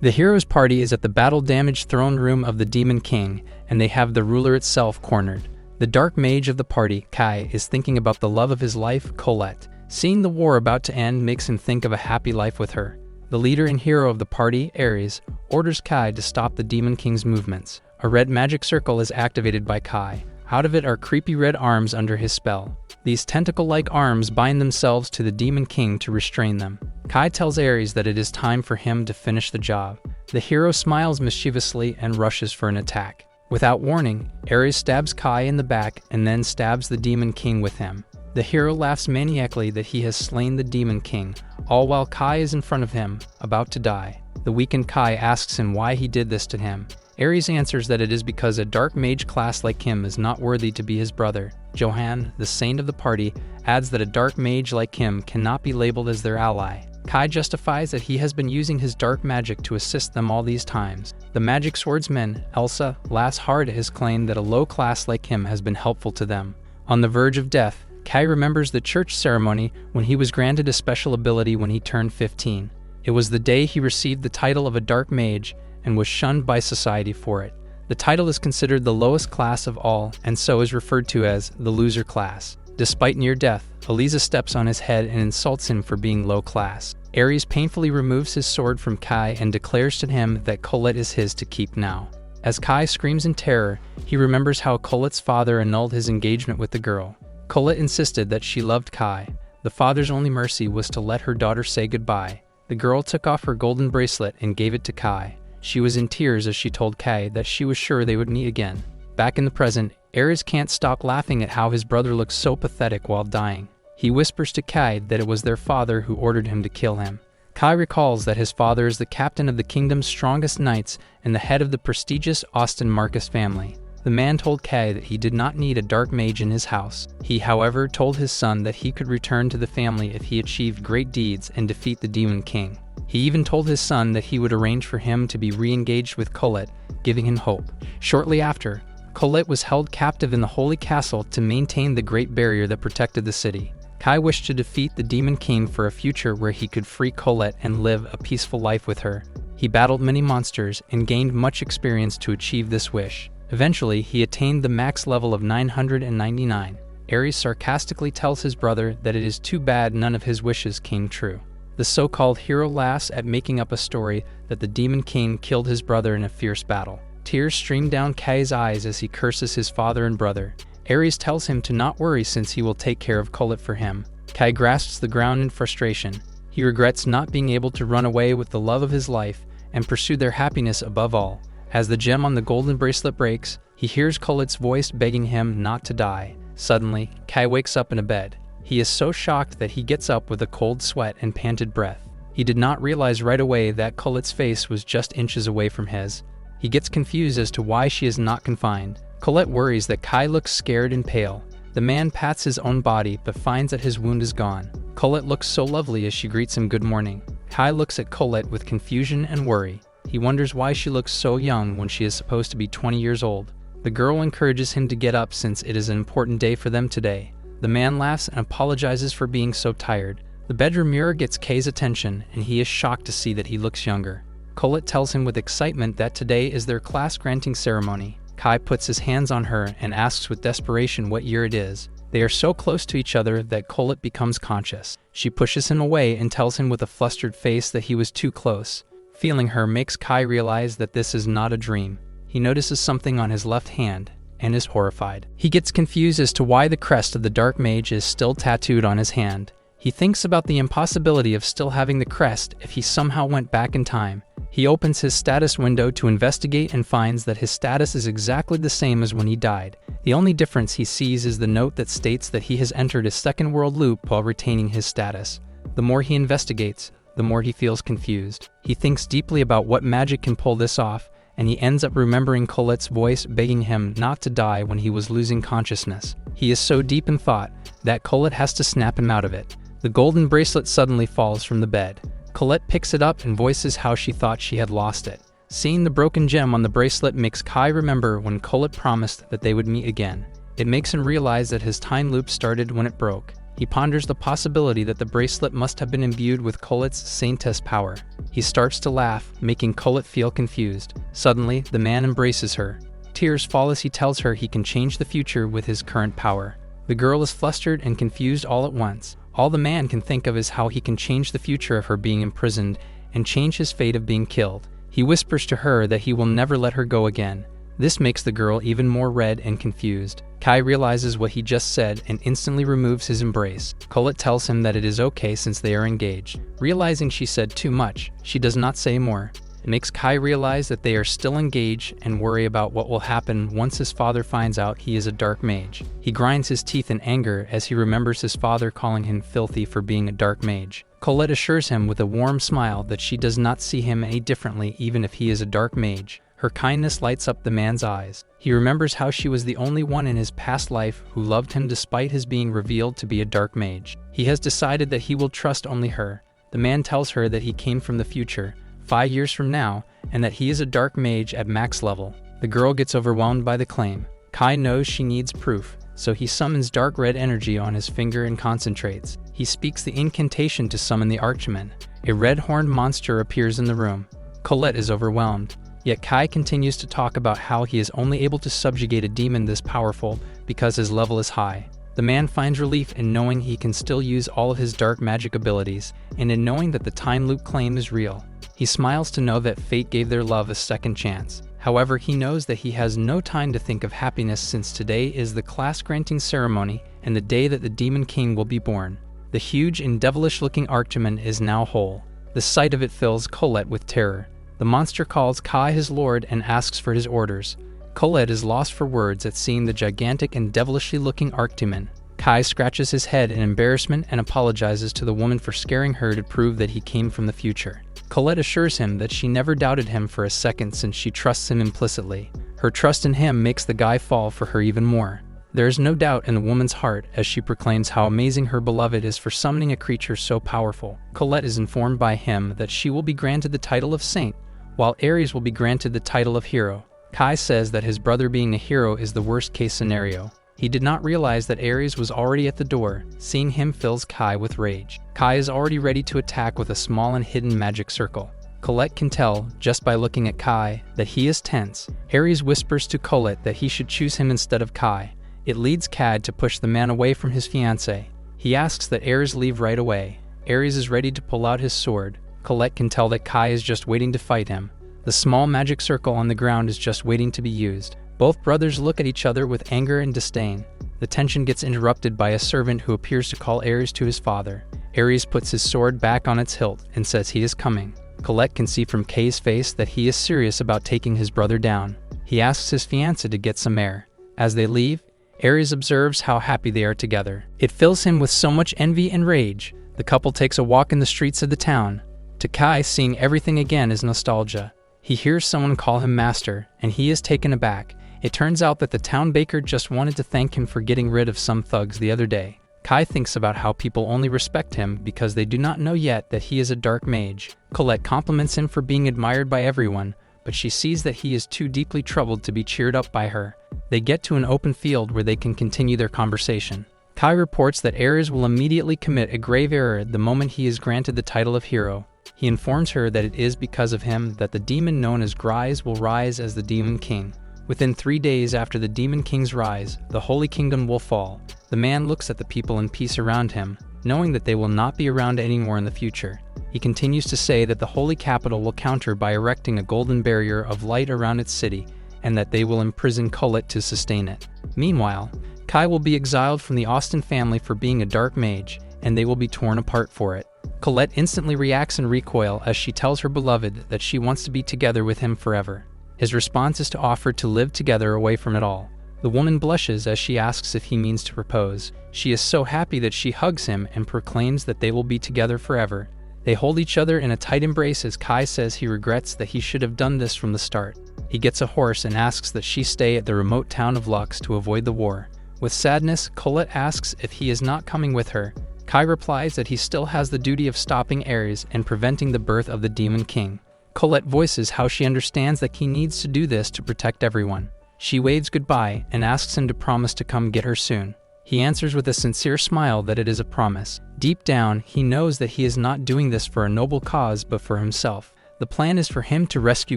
The hero's party is at the battle-damaged throne room of the Demon King, and they have the ruler itself cornered. The dark mage of the party, Kai, is thinking about the love of his life, Colette. Seeing the war about to end makes him think of a happy life with her. The leader and hero of the party, Ares, orders Kai to stop the Demon King's movements. A red magic circle is activated by Kai. Out of it are creepy red arms under his spell. These tentacle-like arms bind themselves to the Demon King to restrain them. Kai tells Ares that it is time for him to finish the job. The hero smiles mischievously and rushes for an attack. Without warning, Ares stabs Kai in the back and then stabs the Demon King with him. The hero laughs maniacally that he has slain the Demon King, all while Kai is in front of him, about to die. The weakened Kai asks him why he did this to him. Ares answers that it is because a dark mage class like him is not worthy to be his brother. Johann, the saint of the party, adds that a dark mage like him cannot be labeled as their ally. Kai justifies that he has been using his dark magic to assist them all these times. The magic swordsman, Elsa, laughs hard at his claim that a low class like him has been helpful to them. On the verge of death, Kai remembers the church ceremony when he was granted a special ability when he turned 15. It was the day he received the title of a dark mage and was shunned by society for it. The title is considered the lowest class of all and so is referred to as the loser class. Despite near death, Eliza steps on his head and insults him for being low class. Ares painfully removes his sword from Kai and declares to him that Colette is his to keep now. As Kai screams in terror, he remembers how Colette's father annulled his engagement with the girl. Colette insisted that she loved Kai. The father's only mercy was to let her daughter say goodbye. The girl took off her golden bracelet and gave it to Kai. She was in tears as she told Kai that she was sure they would meet again. Back in the present, Ares can't stop laughing at how his brother looks so pathetic while dying. He whispers to Kai that it was their father who ordered him to kill him. Kai recalls that his father is the captain of the kingdom's strongest knights and the head of the prestigious Austin Marcus family. The man told Kai that he did not need a dark mage in his house. He, however, told his son that he could return to the family if he achieved great deeds and defeat the Demon King. He even told his son that he would arrange for him to be re-engaged with Colette, giving him hope. Shortly after, Colette was held captive in the Holy Castle to maintain the great barrier that protected the city. Kai wished to defeat the Demon King for a future where he could free Colette and live a peaceful life with her. He battled many monsters and gained much experience to achieve this wish. Eventually, he attained the max level of 999. Ares sarcastically tells his brother that it is too bad none of his wishes came true. The so-called hero laughs at making up a story that the Demon King killed his brother in a fierce battle. Tears stream down Kai's eyes as he curses his father and brother. Ares tells him to not worry since he will take care of Colette for him. Kai grasps the ground in frustration. He regrets not being able to run away with the love of his life and pursue their happiness above all. As the gem on the golden bracelet breaks, he hears Colette's voice begging him not to die. Suddenly, Kai wakes up in a bed. He is so shocked that he gets up with a cold sweat and panted breath. He did not realize right away that Colette's face was just inches away from his. He gets confused as to why she is not confined. Colette worries that Kai looks scared and pale. The man pats his own body but finds that his wound is gone. Colette looks so lovely as she greets him good morning. Kai looks at Colette with confusion and worry. He wonders why she looks so young when she is supposed to be 20 years old. The girl encourages him to get up since it is an important day for them today. The man laughs and apologizes for being so tired. The bedroom mirror gets Kai's attention and he is shocked to see that he looks younger. Colette tells him with excitement that today is their class granting ceremony. Kai puts his hands on her and asks with desperation what year it is. They are so close to each other that Colette becomes conscious. She pushes him away and tells him with a flustered face that he was too close. Feeling her makes Kai realize that this is not a dream. He notices something on his left hand and is horrified. He gets confused as to why the crest of the dark mage is still tattooed on his hand. He thinks about the impossibility of still having the crest if he somehow went back in time. He opens his status window to investigate and finds that his status is exactly the same as when he died. The only difference he sees is the note that states that he has entered a second world loop while retaining his status. The more he investigates, the more he feels confused. He thinks deeply about what magic can pull this off, and he ends up remembering Colette's voice begging him not to die when he was losing consciousness. He is so deep in thought that Colette has to snap him out of it. The golden bracelet suddenly falls from the bed. Colette picks it up and voices how she thought she had lost it. Seeing the broken gem on the bracelet makes Kai remember when Colette promised that they would meet again. It makes him realize that his time loop started when it broke. He ponders the possibility that the bracelet must have been imbued with Colette's saintess power. He starts to laugh, making Colette feel confused. Suddenly, the man embraces her. Tears fall as he tells her he can change the future with his current power. The girl is flustered and confused all at once. All the man can think of is how he can change the future of her being imprisoned and change his fate of being killed. He whispers to her that he will never let her go again. This makes the girl even more red and confused. Kai realizes what he just said and instantly removes his embrace. Colette tells him that it is okay since they are engaged. Realizing she said too much, she does not say more. It makes Kai realize that they are still engaged and worry about what will happen once his father finds out he is a dark mage. He grinds his teeth in anger as he remembers his father calling him filthy for being a dark mage. Colette assures him with a warm smile that she does not see him any differently even if he is a dark mage. Her kindness lights up the man's eyes. He remembers how she was the only one in his past life who loved him despite his being revealed to be a dark mage. He has decided that he will trust only her. The man tells her that he came from the future, 5 years from now, and that he is a dark mage at max level. The girl gets overwhelmed by the claim. Kai knows she needs proof, so he summons dark red energy on his finger and concentrates. He speaks the incantation to summon the Archman. A red-horned monster appears in the room. Colette is overwhelmed. Yet Kai continues to talk about how he is only able to subjugate a demon this powerful because his level is high. The man finds relief in knowing he can still use all of his dark magic abilities, and in knowing that the time loop claim is real. He smiles to know that fate gave their love a second chance. However, he knows that he has no time to think of happiness since today is the class-granting ceremony and the day that the Demon King will be born. The huge and devilish-looking Archman is now whole. The sight of it fills Colette with terror. The monster calls Kai his lord and asks for his orders. Colette is lost for words at seeing the gigantic and devilishly-looking Archman. Kai scratches his head in embarrassment and apologizes to the woman for scaring her to prove that he came from the future. Colette assures him that she never doubted him for a second since she trusts him implicitly. Her trust in him makes the guy fall for her even more. There is no doubt in the woman's heart as she proclaims how amazing her beloved is for summoning a creature so powerful. Colette is informed by him that she will be granted the title of saint, while Ares will be granted the title of hero. Kai says that his brother being a hero is the worst-case scenario. He did not realize that Ares was already at the door. Seeing him fills Kai with rage. Kai is already ready to attack with a small and hidden magic circle. Colette can tell, just by looking at Kai, that he is tense. Ares whispers to Colette that he should choose him instead of Kai. It leads Cad to push the man away from his fiancée. He asks that Ares leave right away. Ares is ready to pull out his sword. Colette can tell that Kai is just waiting to fight him. The small magic circle on the ground is just waiting to be used. Both brothers look at each other with anger and disdain. The tension gets interrupted by a servant who appears to call Ares to his father. Ares puts his sword back on its hilt and says he is coming. Colette can see from Kay's face that he is serious about taking his brother down. He asks his fiancée to get some air. As they leave, Ares observes how happy they are together. It fills him with so much envy and rage. The couple takes a walk in the streets of the town. To Kai, seeing everything again is nostalgia. He hears someone call him master, and he is taken aback. It turns out that the town baker just wanted to thank him for getting rid of some thugs the other day. Kai thinks about how people only respect him because they do not know yet that he is a dark mage. Colette compliments him for being admired by everyone, but she sees that he is too deeply troubled to be cheered up by her. They get to an open field where they can continue their conversation. Kai reports that Ares will immediately commit a grave error the moment he is granted the title of hero. He informs her that it is because of him that the demon known as Grise will rise as the Demon King. Within 3 days after the Demon King's rise, the Holy Kingdom will fall. The man looks at the people in peace around him, knowing that they will not be around anymore in the future. He continues to say that the Holy Capital will counter by erecting a golden barrier of light around its city, and that they will imprison Colette to sustain it. Meanwhile, Kai will be exiled from the Austin family for being a dark mage, and they will be torn apart for it. Colette instantly reacts in recoil as she tells her beloved that she wants to be together with him forever. His response is to offer to live together away from it all. The woman blushes as she asks if he means to propose. She is so happy that she hugs him and proclaims that they will be together forever. They hold each other in a tight embrace as Kai says he regrets that he should have done this from the start. He gets a horse and asks that she stay at the remote town of Lux to avoid the war. With sadness, Colette asks if he is not coming with her. Kai replies that he still has the duty of stopping Ares and preventing the birth of the Demon King. Colette voices how she understands that he needs to do this to protect everyone. She waves goodbye and asks him to promise to come get her soon. He answers with a sincere smile that it is a promise. Deep down, he knows that he is not doing this for a noble cause but for himself. The plan is for him to rescue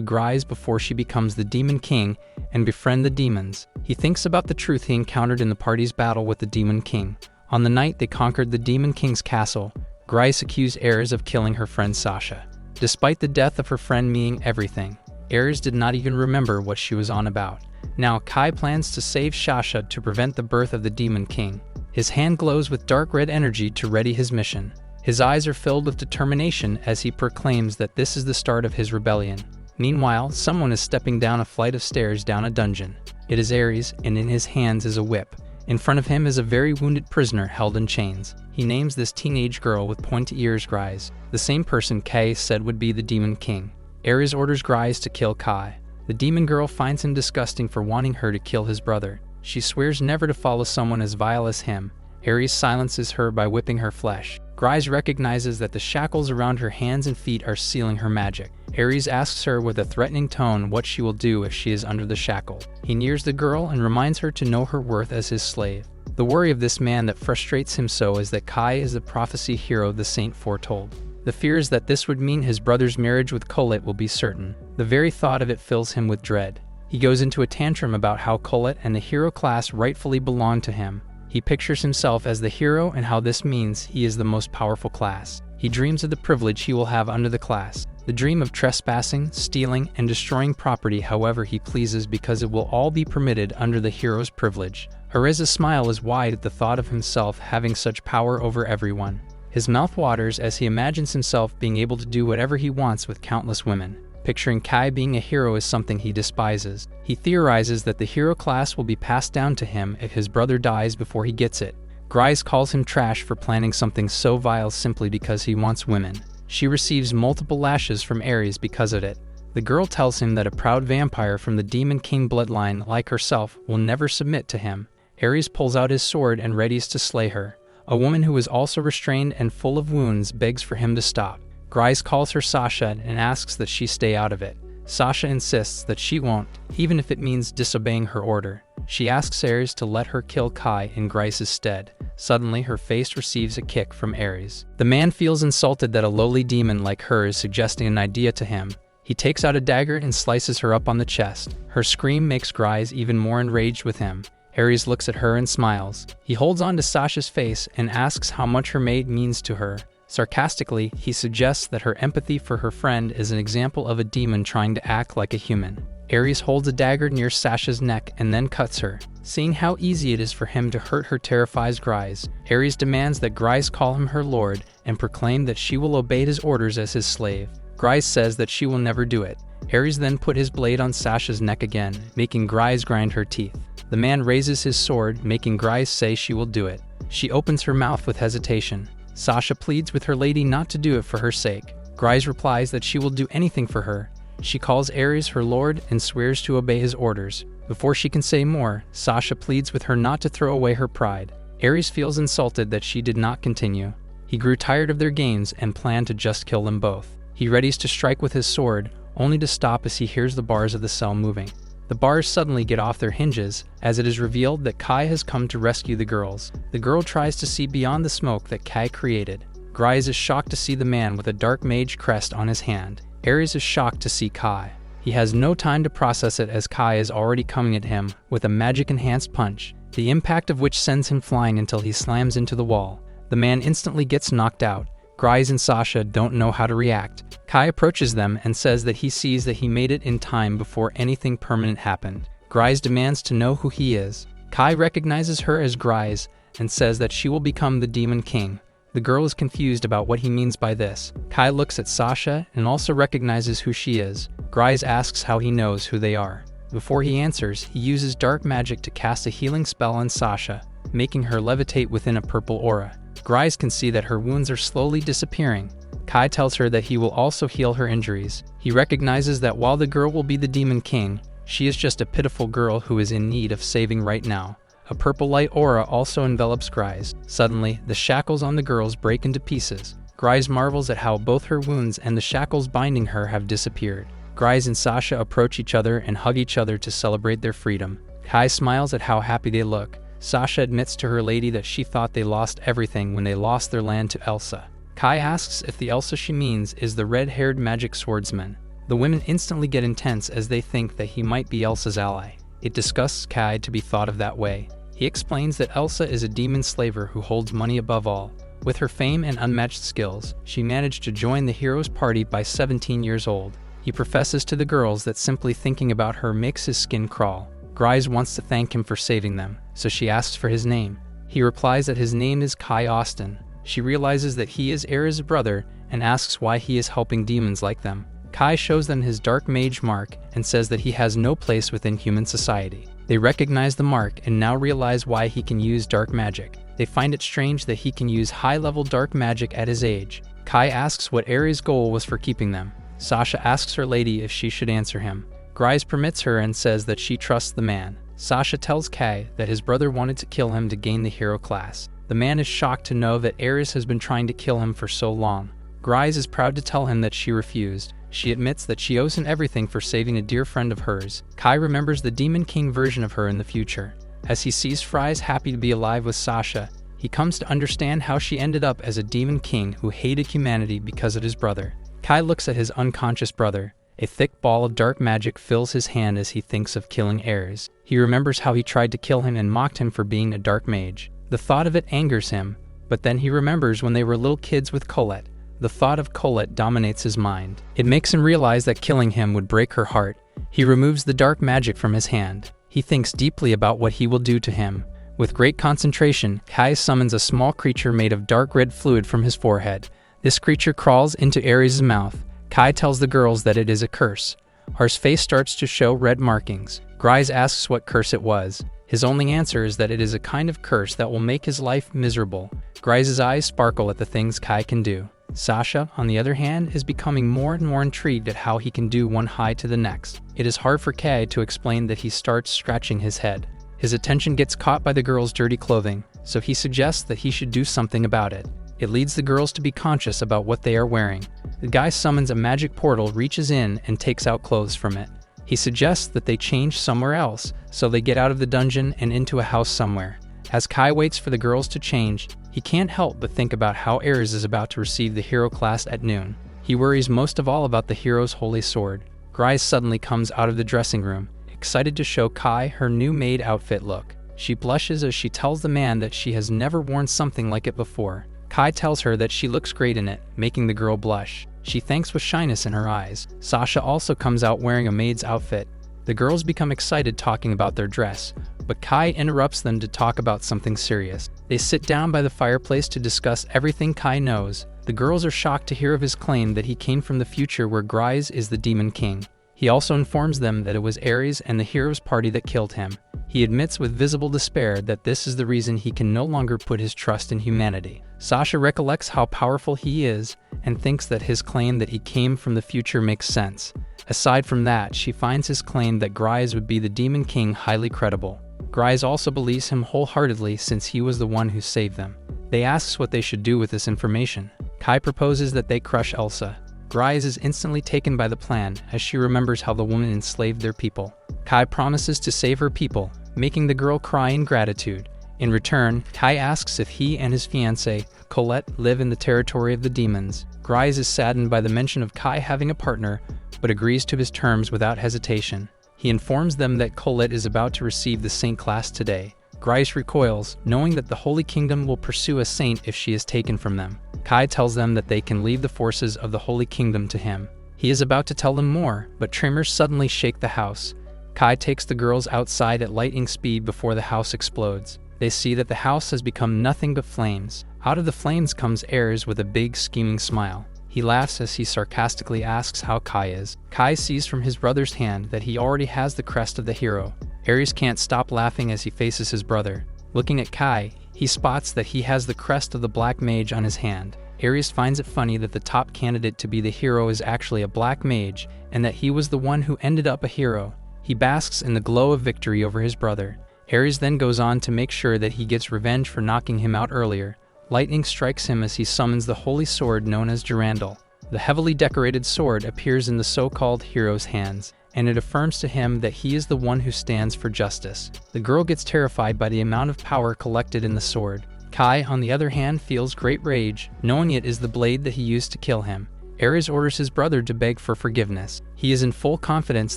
Grise before she becomes the Demon King and befriend the demons. He thinks about the truth he encountered in the party's battle with the Demon King. On the night they conquered the Demon King's castle, Grise accused Ares of killing her friend Sasha. Despite the death of her friend meaning everything, Ares did not even remember what she was on about. Now Kai plans to save Sasha to prevent the birth of the Demon King. His hand glows with dark red energy to ready his mission. His eyes are filled with determination as he proclaims that this is the start of his rebellion. Meanwhile, someone is stepping down a flight of stairs down a dungeon. It is Ares, and in his hands is a whip. In front of him is a very wounded prisoner held in chains. He names this teenage girl with pointy ears Grise, the same person Kai said would be the Demon King. Ares orders Grise to kill Kai. The demon girl finds him disgusting for wanting her to kill his brother. She swears never to follow someone as vile as him. Ares silences her by whipping her flesh. Grise recognizes that the shackles around her hands and feet are sealing her magic. Ares asks her with a threatening tone what she will do if she is under the shackle. He nears the girl and reminds her to know her worth as his slave. The worry of this man that frustrates him so is that Kai is the prophecy hero the saint foretold. The fear is that this would mean his brother's marriage with Colette will be certain. The very thought of it fills him with dread. He goes into a tantrum about how Colette and the hero class rightfully belong to him. He pictures himself as the hero and how this means he is the most powerful class. He dreams of the privilege he will have under the class. The dream of trespassing, stealing, and destroying property however he pleases because it will all be permitted under the hero's privilege. Aresa's smile is wide at the thought of himself having such power over everyone. His mouth waters as he imagines himself being able to do whatever he wants with countless women. Picturing Kai being a hero is something he despises. He theorizes that the hero class will be passed down to him if his brother dies before he gets it. Grise calls him trash for planning something so vile simply because he wants women. She receives multiple lashes from Ares because of it. The girl tells him that a proud vampire from the Demon King bloodline like herself will never submit to him. Ares pulls out his sword and readies to slay her. A woman who is also restrained and full of wounds begs for him to stop. Grise calls her Sasha and asks that she stay out of it. Sasha insists that she won't, even if it means disobeying her order. She asks Ares to let her kill Kai in Grise's stead. Suddenly, her face receives a kick from Ares. The man feels insulted that a lowly demon like her is suggesting an idea to him. He takes out a dagger and slices her up on the chest. Her scream makes Grise even more enraged with him. Ares looks at her and smiles. He holds on to Sasha's face and asks how much her maid means to her. Sarcastically, he suggests that her empathy for her friend is an example of a demon trying to act like a human. Ares holds a dagger near Sasha's neck and then cuts her. Seeing how easy it is for him to hurt her terrifies Grise. Ares demands that Grise call him her lord and proclaim that she will obey his orders as his slave. Grise says that she will never do it. Ares then put his blade on Sasha's neck again, making Grise grind her teeth. The man raises his sword, making Grise say she will do it. She opens her mouth with hesitation. Sasha pleads with her lady not to do it for her sake. Grise replies that she will do anything for her. She calls Ares her lord and swears to obey his orders. Before she can say more, Sasha pleads with her not to throw away her pride. Ares feels insulted that she did not continue. He grew tired of their games and planned to just kill them both. He readies to strike with his sword, only to stop as he hears the bars of the cell moving. The bars suddenly get off their hinges, as it is revealed that Kai has come to rescue the girls. The girl tries to see beyond the smoke that Kai created. Grise is shocked to see the man with a dark mage crest on his hand. Ares is shocked to see Kai. He has no time to process it as Kai is already coming at him with a magic-enhanced punch, the impact of which sends him flying until he slams into the wall. The man instantly gets knocked out. Grise and Sasha don't know how to react. Kai approaches them and says that he sees that he made it in time before anything permanent happened. Grise demands to know who he is. Kai recognizes her as Grise and says that she will become the Demon King. The girl is confused about what he means by this. Kai looks at Sasha and also recognizes who she is. Grise asks how he knows who they are. Before he answers, he uses dark magic to cast a healing spell on Sasha, making her levitate within a purple aura. Grise can see that her wounds are slowly disappearing. Kai tells her that he will also heal her injuries. He recognizes that while the girl will be the Demon King, she is just a pitiful girl who is in need of saving right now. A purple light aura also envelops Grise. Suddenly, the shackles on the girls break into pieces. Grise marvels at how both her wounds and the shackles binding her have disappeared. Grise and Sasha approach each other and hug each other to celebrate their freedom. Kai smiles at how happy they look. Sasha admits to her lady that she thought they lost everything when they lost their land to Elsa. Kai asks if the Elsa she means is the red-haired magic swordsman. The women instantly get intense as they think that he might be Elsa's ally. It disgusts Kai to be thought of that way. He explains that Elsa is a demon slaver who holds money above all. With her fame and unmatched skills, she managed to join the hero's party by 17 years old. He professes to the girls that simply thinking about her makes his skin crawl. Grise wants to thank him for saving them, so she asks for his name. He replies that his name is Kai Austin. She realizes that he is Ares' brother and asks why he is helping demons like them. Kai shows them his dark mage mark and says that he has no place within human society. They recognize the mark and now realize why he can use dark magic. They find it strange that he can use high-level dark magic at his age. Kai asks what Ares' goal was for keeping them. Sasha asks her lady if she should answer him. Grise permits her and says that she trusts the man. Sasha tells Kai that his brother wanted to kill him to gain the hero class. The man is shocked to know that Ares has been trying to kill him for so long. Grise is proud to tell him that she refused. She admits that she owes him everything for saving a dear friend of hers. Kai remembers the Demon King version of her in the future. As he sees Fries happy to be alive with Sasha, he comes to understand how she ended up as a Demon King who hated humanity because of his brother. Kai looks at his unconscious brother. A thick ball of dark magic fills his hand as he thinks of killing Ares. He remembers how he tried to kill him and mocked him for being a dark mage. The thought of it angers him, but then he remembers when they were little kids with Colette. The thought of Colette dominates his mind. It makes him realize that killing him would break her heart. He removes the dark magic from his hand. He thinks deeply about what he will do to him. With great concentration, Kai summons a small creature made of dark red fluid from his forehead. This creature crawls into Ares' mouth. Kai tells the girls that it is a curse. Ar's face starts to show red markings. Grise asks what curse it was. His only answer is that it is a kind of curse that will make his life miserable. Grise's eyes sparkle at the things Kai can do. Sasha, on the other hand, is becoming more and more intrigued at how he can do one high to the next. It is hard for Kai to explain that he starts scratching his head. His attention gets caught by the girls' dirty clothing, so he suggests that he should do something about it. It leads the girls to be conscious about what they are wearing. The guy summons a magic portal, reaches in, and takes out clothes from it. He suggests that they change somewhere else, so they get out of the dungeon and into a house somewhere. As Kai waits for the girls to change, he can't help but think about how Ares is about to receive the hero class at noon. He worries most of all about the hero's holy sword. Grise suddenly comes out of the dressing room, excited to show Kai her new maid outfit look. She blushes as she tells the man that she has never worn something like it before. Kai tells her that she looks great in it, making the girl blush. She thanks with shyness in her eyes. Sasha also comes out wearing a maid's outfit. The girls become excited talking about their dress, but Kai interrupts them to talk about something serious. They sit down by the fireplace to discuss everything Kai knows. The girls are shocked to hear of his claim that he came from the future where Grise is the Demon King. He also informs them that it was Ares and the hero's party that killed him. He admits with visible despair that this is the reason he can no longer put his trust in humanity. Sasha recollects how powerful he is and thinks that his claim that he came from the future makes sense. Aside from that, she finds his claim that Grise would be the Demon King highly credible. Grise also believes him wholeheartedly since he was the one who saved them. They ask what they should do with this information. Kai proposes that they crush Elsa. Grise is instantly taken by the plan as she remembers how the woman enslaved their people. Kai promises to save her people, making the girl cry in gratitude. In return, Kai asks if he and his fiancée, Colette, live in the territory of the demons. Grise is saddened by the mention of Kai having a partner, but agrees to his terms without hesitation. He informs them that Colette is about to receive the saint class today. Grise recoils, knowing that the Holy Kingdom will pursue a saint if she is taken from them. Kai tells them that they can leave the forces of the Holy Kingdom to him. He is about to tell them more, but tremors suddenly shake the house. Kai takes the girls outside at lightning speed before the house explodes. They see that the house has become nothing but flames. Out of the flames comes Ares with a big, scheming smile. He laughs as he sarcastically asks how Kai is. Kai sees from his brother's hand that he already has the crest of the hero. Ares can't stop laughing as he faces his brother. Looking at Kai, he spots that he has the crest of the black mage on his hand. Ares finds it funny that the top candidate to be the hero is actually a black mage, and that he was the one who ended up a hero. He basks in the glow of victory over his brother. Ares then goes on to make sure that he gets revenge for knocking him out earlier. Lightning strikes him as he summons the holy sword known as Durandal. The heavily decorated sword appears in the so-called hero's hands. and it affirms to him that he is the one who stands for justice. The girl gets terrified by the amount of power collected in the sword. Kai, on the other hand, feels great rage, knowing it is the blade that he used to kill him. Ares orders his brother to beg for forgiveness. He is in full confidence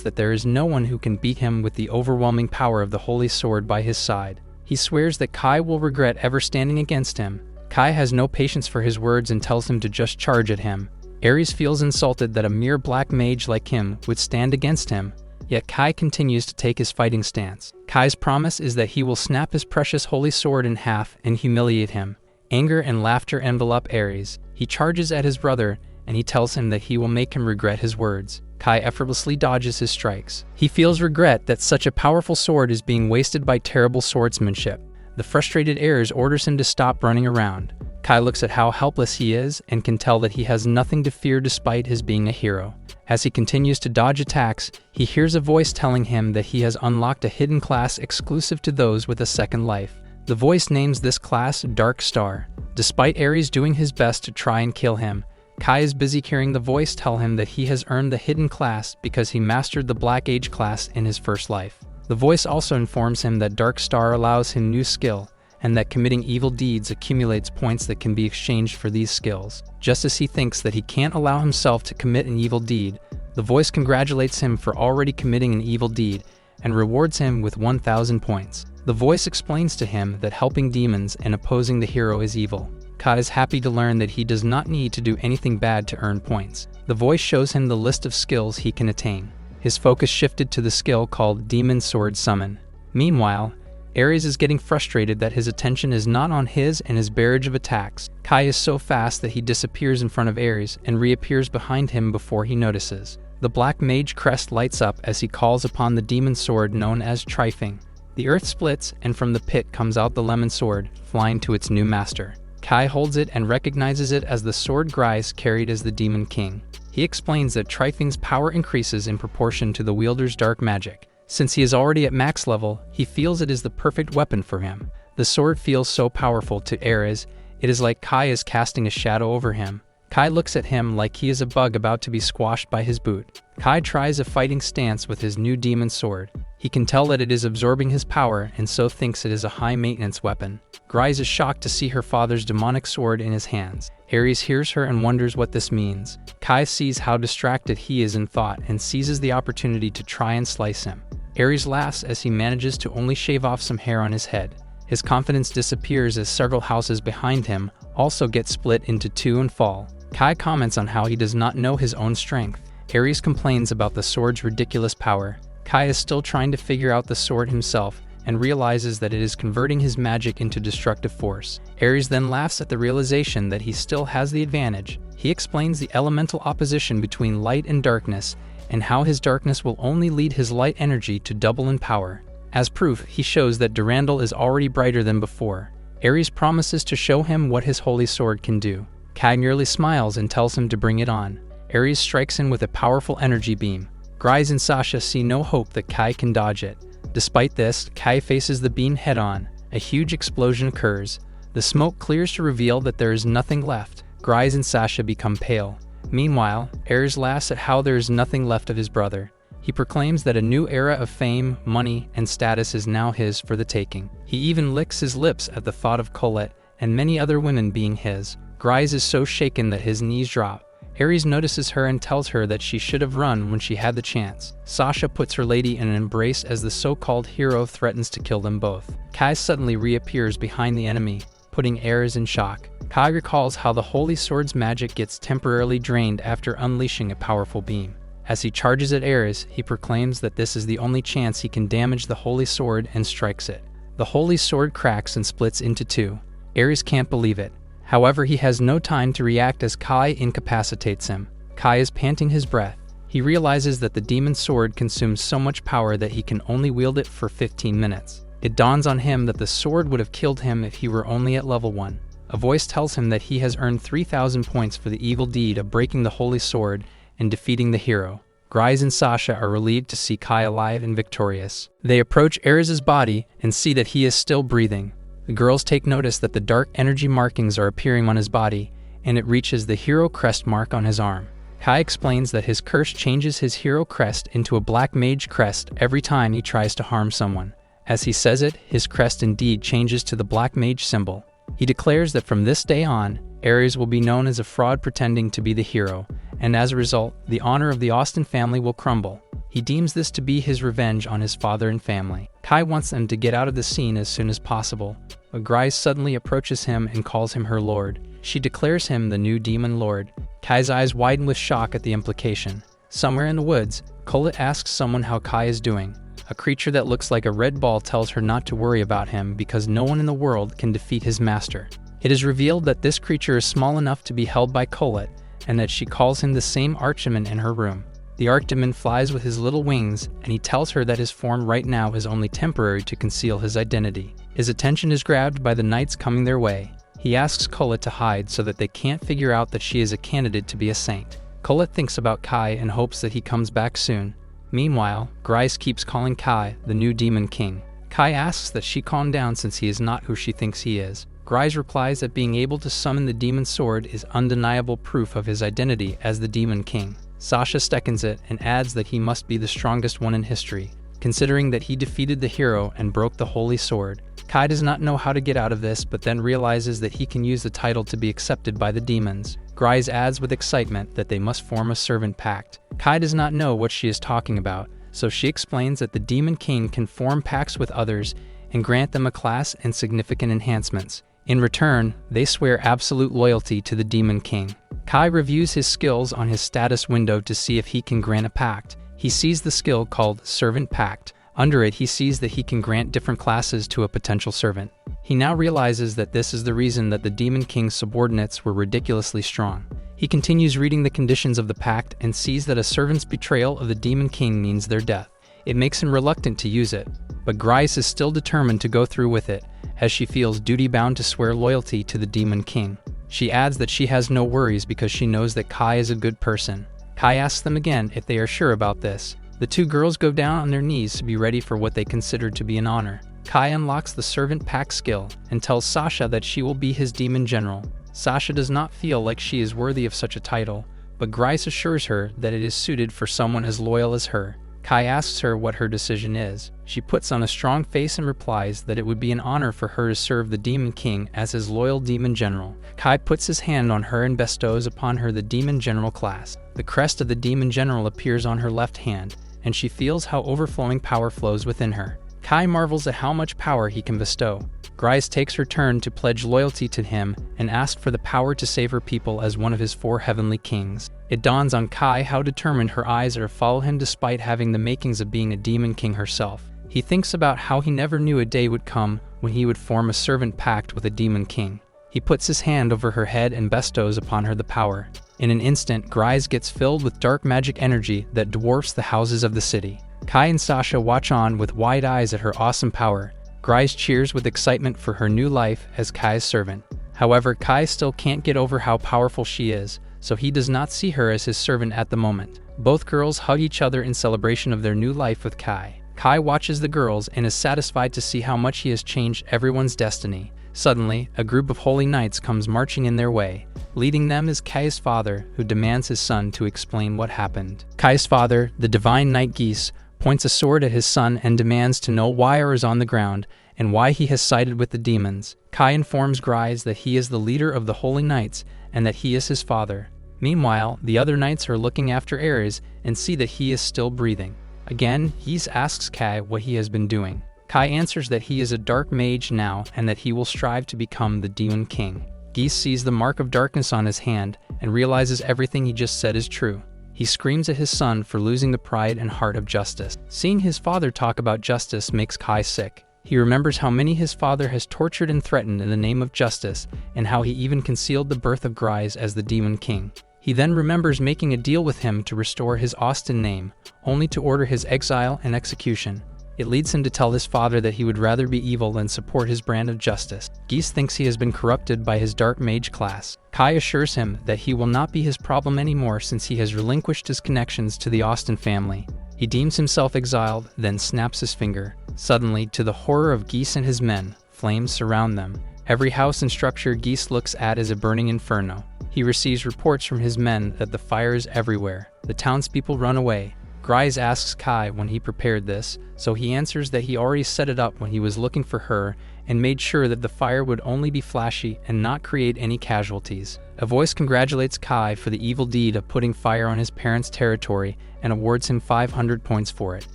that there is no one who can beat him with the overwhelming power of the holy sword by his side. He swears that Kai will regret ever standing against him. Kai has no patience for his words and tells him to just charge at him. Ares feels insulted that a mere black mage like him would stand against him, yet Kai continues to take his fighting stance. Kai's promise is that he will snap his precious holy sword in half and humiliate him. Anger and laughter envelop Ares. He charges at his brother, and he tells him that he will make him regret his words. Kai effortlessly dodges his strikes. He feels regret that such a powerful sword is being wasted by terrible swordsmanship. The frustrated Ares orders him to stop running around. Kai looks at how helpless he is and can tell that he has nothing to fear despite his being a hero. As he continues to dodge attacks, he hears a voice telling him that he has unlocked a hidden class exclusive to those with a second life. The voice names this class Dark Star. Despite Ares doing his best to try and kill him, Kai is busy hearing the voice tell him that he has earned the hidden class because he mastered the Black Age class in his first life. The voice also informs him that Dark Star allows him new skill, and that committing evil deeds accumulates points that can be exchanged for these skills. Just as he thinks that he can't allow himself to commit an evil deed, the voice congratulates him for already committing an evil deed and rewards him with 1,000 points. The voice explains to him that helping demons and opposing the hero is evil. Kai is happy to learn that he does not need to do anything bad to earn points. The voice shows him the list of skills he can attain. His focus shifted to the skill called Demon Sword Summon. Meanwhile, Ares is getting frustrated that his attention is not on his and his barrage of attacks. Kai is so fast that he disappears in front of Ares and reappears behind him before he notices. The black mage crest lights up as he calls upon the demon sword known as Trifing. The earth splits, and from the pit comes out the lemon sword, flying to its new master. Kai holds it and recognizes it as the sword Grise carried as the Demon King. He explains that Trifing's power increases in proportion to the wielder's dark magic. Since he is already at max level, he feels it is the perfect weapon for him. The sword feels so powerful to Ares, it is like Kai is casting a shadow over him. Kai looks at him like he is a bug about to be squashed by his boot. Kai tries a fighting stance with his new demon sword. He can tell that it is absorbing his power and so thinks it is a high-maintenance weapon. Grise is shocked to see her father's demonic sword in his hands. Ares hears her and wonders what this means. Kai sees how distracted he is in thought and seizes the opportunity to try and slice him. Ares laughs as he manages to only shave off some hair on his head. His confidence disappears as several houses behind him also get split into two and fall. Kai comments on how he does not know his own strength. Ares complains about the sword's ridiculous power. Kai is still trying to figure out the sword himself and realizes that it is converting his magic into destructive force. Ares then laughs at the realization that he still has the advantage. He explains the elemental opposition between light and darkness and how his darkness will only lead his light energy to double in power. As proof, he shows that Durandal is already brighter than before. Ares promises to show him what his holy sword can do. Kai merely smiles and tells him to bring it on. Ares strikes him with a powerful energy beam. Grise and Sasha see no hope that Kai can dodge it. Despite this, Kai faces the beam head-on. A huge explosion occurs. The smoke clears to reveal that there is nothing left. Grise and Sasha become pale. Meanwhile, Ares laughs at how there is nothing left of his brother. He proclaims that a new era of fame, money, and status is now his for the taking. He even licks his lips at the thought of Colette and many other women being his. Grise is so shaken that his knees drop. Ares notices her and tells her that she should have run when she had the chance. Sasha puts her lady in an embrace as the so-called hero threatens to kill them both. Kai suddenly reappears behind the enemy, putting Ares in shock. Kai recalls how the holy sword's magic gets temporarily drained after unleashing a powerful beam. As he charges at Ares, he proclaims that this is the only chance he can damage the holy sword and strikes it. The holy sword cracks and splits into two. Ares can't believe it. However, he has no time to react as Kai incapacitates him. Kai is panting his breath. He realizes that the demon sword consumes so much power that he can only wield it for 15 minutes. It dawns on him that the sword would have killed him if he were only at level 1. A voice tells him that he has earned 3,000 points for the evil deed of breaking the holy sword and defeating the hero. Grise and Sasha are relieved to see Kai alive and victorious. They approach Ares' body and see that he is still breathing. The girls take notice that the dark energy markings are appearing on his body, and it reaches the hero crest mark on his arm. Kai explains that his curse changes his hero crest into a black mage crest every time he tries to harm someone. As he says it, his crest indeed changes to the black mage symbol. He declares that from this day on, Ares will be known as a fraud pretending to be the hero, and as a result, the honor of the Austen family will crumble. He deems this to be his revenge on his father and family. Kai wants them to get out of the scene as soon as possible, but Grise suddenly approaches him and calls him her lord. She declares him the new demon lord. Kai's eyes widen with shock at the implication. Somewhere in the woods, Colette asks someone how Kai is doing. A creature that looks like a red ball tells her not to worry about him because no one in the world can defeat his master. It is revealed that this creature is small enough to be held by Colette, and that she calls him the same archdemon in her room. The archdemon flies with his little wings, and he tells her that his form right now is only temporary to conceal his identity. His attention is grabbed by the knights coming their way. He asks Colette to hide so that they can't figure out that she is a candidate to be a saint. Colette thinks about Kai and hopes that he comes back soon. Meanwhile, Grise keeps calling Kai the new demon king. Kai asks that she calm down since he is not who she thinks he is. Grise replies that being able to summon the demon sword is undeniable proof of his identity as the demon king. Sasha seconds it and adds that he must be the strongest one in history, considering that he defeated the hero and broke the holy sword. Kai does not know how to get out of this, but then realizes that he can use the title to be accepted by the demons. Grise adds with excitement that they must form a servant pact. Kai does not know what she is talking about, so she explains that the demon king can form pacts with others and grant them a class and significant enhancements. In return, they swear absolute loyalty to the demon king. Kai reviews his skills on his status window to see if he can grant a pact. He sees the skill called Servant Pact. Under it, he sees that he can grant different classes to a potential servant. He now realizes that this is the reason that the Demon King's subordinates were ridiculously strong. He continues reading the conditions of the pact and sees that a servant's betrayal of the Demon King means their death. It makes him reluctant to use it, but Grise is still determined to go through with it, as she feels duty-bound to swear loyalty to the Demon King. She adds that she has no worries because she knows that Kai is a good person. Kai asks them again if they are sure about this. The two girls go down on their knees to be ready for what they consider to be an honor. Kai unlocks the Servant Pact skill and tells Sasha that she will be his demon general. Sasha does not feel like she is worthy of such a title, but Grise assures her that it is suited for someone as loyal as her. Kai asks her what her decision is. She puts on a strong face and replies that it would be an honor for her to serve the Demon King as his loyal demon general. Kai puts his hand on her and bestows upon her the Demon General class. The crest of the Demon General appears on her left hand, and she feels how overflowing power flows within her. Kai marvels at how much power he can bestow. Grise takes her turn to pledge loyalty to him and ask for the power to save her people as one of his 4 heavenly kings. It dawns on Kai how determined her eyes are to follow him despite having the makings of being a demon king herself. He thinks about how he never knew a day would come when he would form a servant pact with a demon king. He puts his hand over her head and bestows upon her the power. In an instant, Grise gets filled with dark magic energy that dwarfs the houses of the city. Kai and Sasha watch on with wide eyes at her awesome power. Grise cheers with excitement for her new life as Kai's servant. However, Kai still can't get over how powerful she is, so he does not see her as his servant at the moment. Both girls hug each other in celebration of their new life with Kai. Kai watches the girls and is satisfied to see how much he has changed everyone's destiny. Suddenly, a group of holy knights comes marching in their way. Leading them is Kai's father, who demands his son to explain what happened. Kai's father, the divine knight Geese, points a sword at his son and demands to know why Ar is on the ground and why he has sided with the demons. Kai informs Grise that he is the leader of the holy knights and that he is his father. Meanwhile, the other knights are looking after Ares and see that he is still breathing. Again, Geese asks Kai what he has been doing. Kai answers that he is a dark mage now and that he will strive to become the Demon King. Geese sees the mark of darkness on his hand and realizes everything he just said is true. He screams at his son for losing the pride and heart of justice. Seeing his father talk about justice makes Kai sick. He remembers how many his father has tortured and threatened in the name of justice, and how he even concealed the birth of Grise as the Demon King. He then remembers making a deal with him to restore his Austen name, only to order his exile and execution. It leads him to tell his father that he would rather be evil than support his brand of justice. Geese thinks he has been corrupted by his dark mage class. Kai assures him that he will not be his problem anymore since he has relinquished his connections to the Austen family. He deems himself exiled, then snaps his finger. Suddenly, to the horror of Geese and his men, flames surround them. Every house and structure Geese looks at is a burning inferno. He receives reports from his men that the fire is everywhere. The townspeople run away. Grise asks Kai when he prepared this, so he answers that he already set it up when he was looking for her and made sure that the fire would only be flashy and not create any casualties. A voice congratulates Kai for the evil deed of putting fire on his parents' territory and awards him 500 points for it.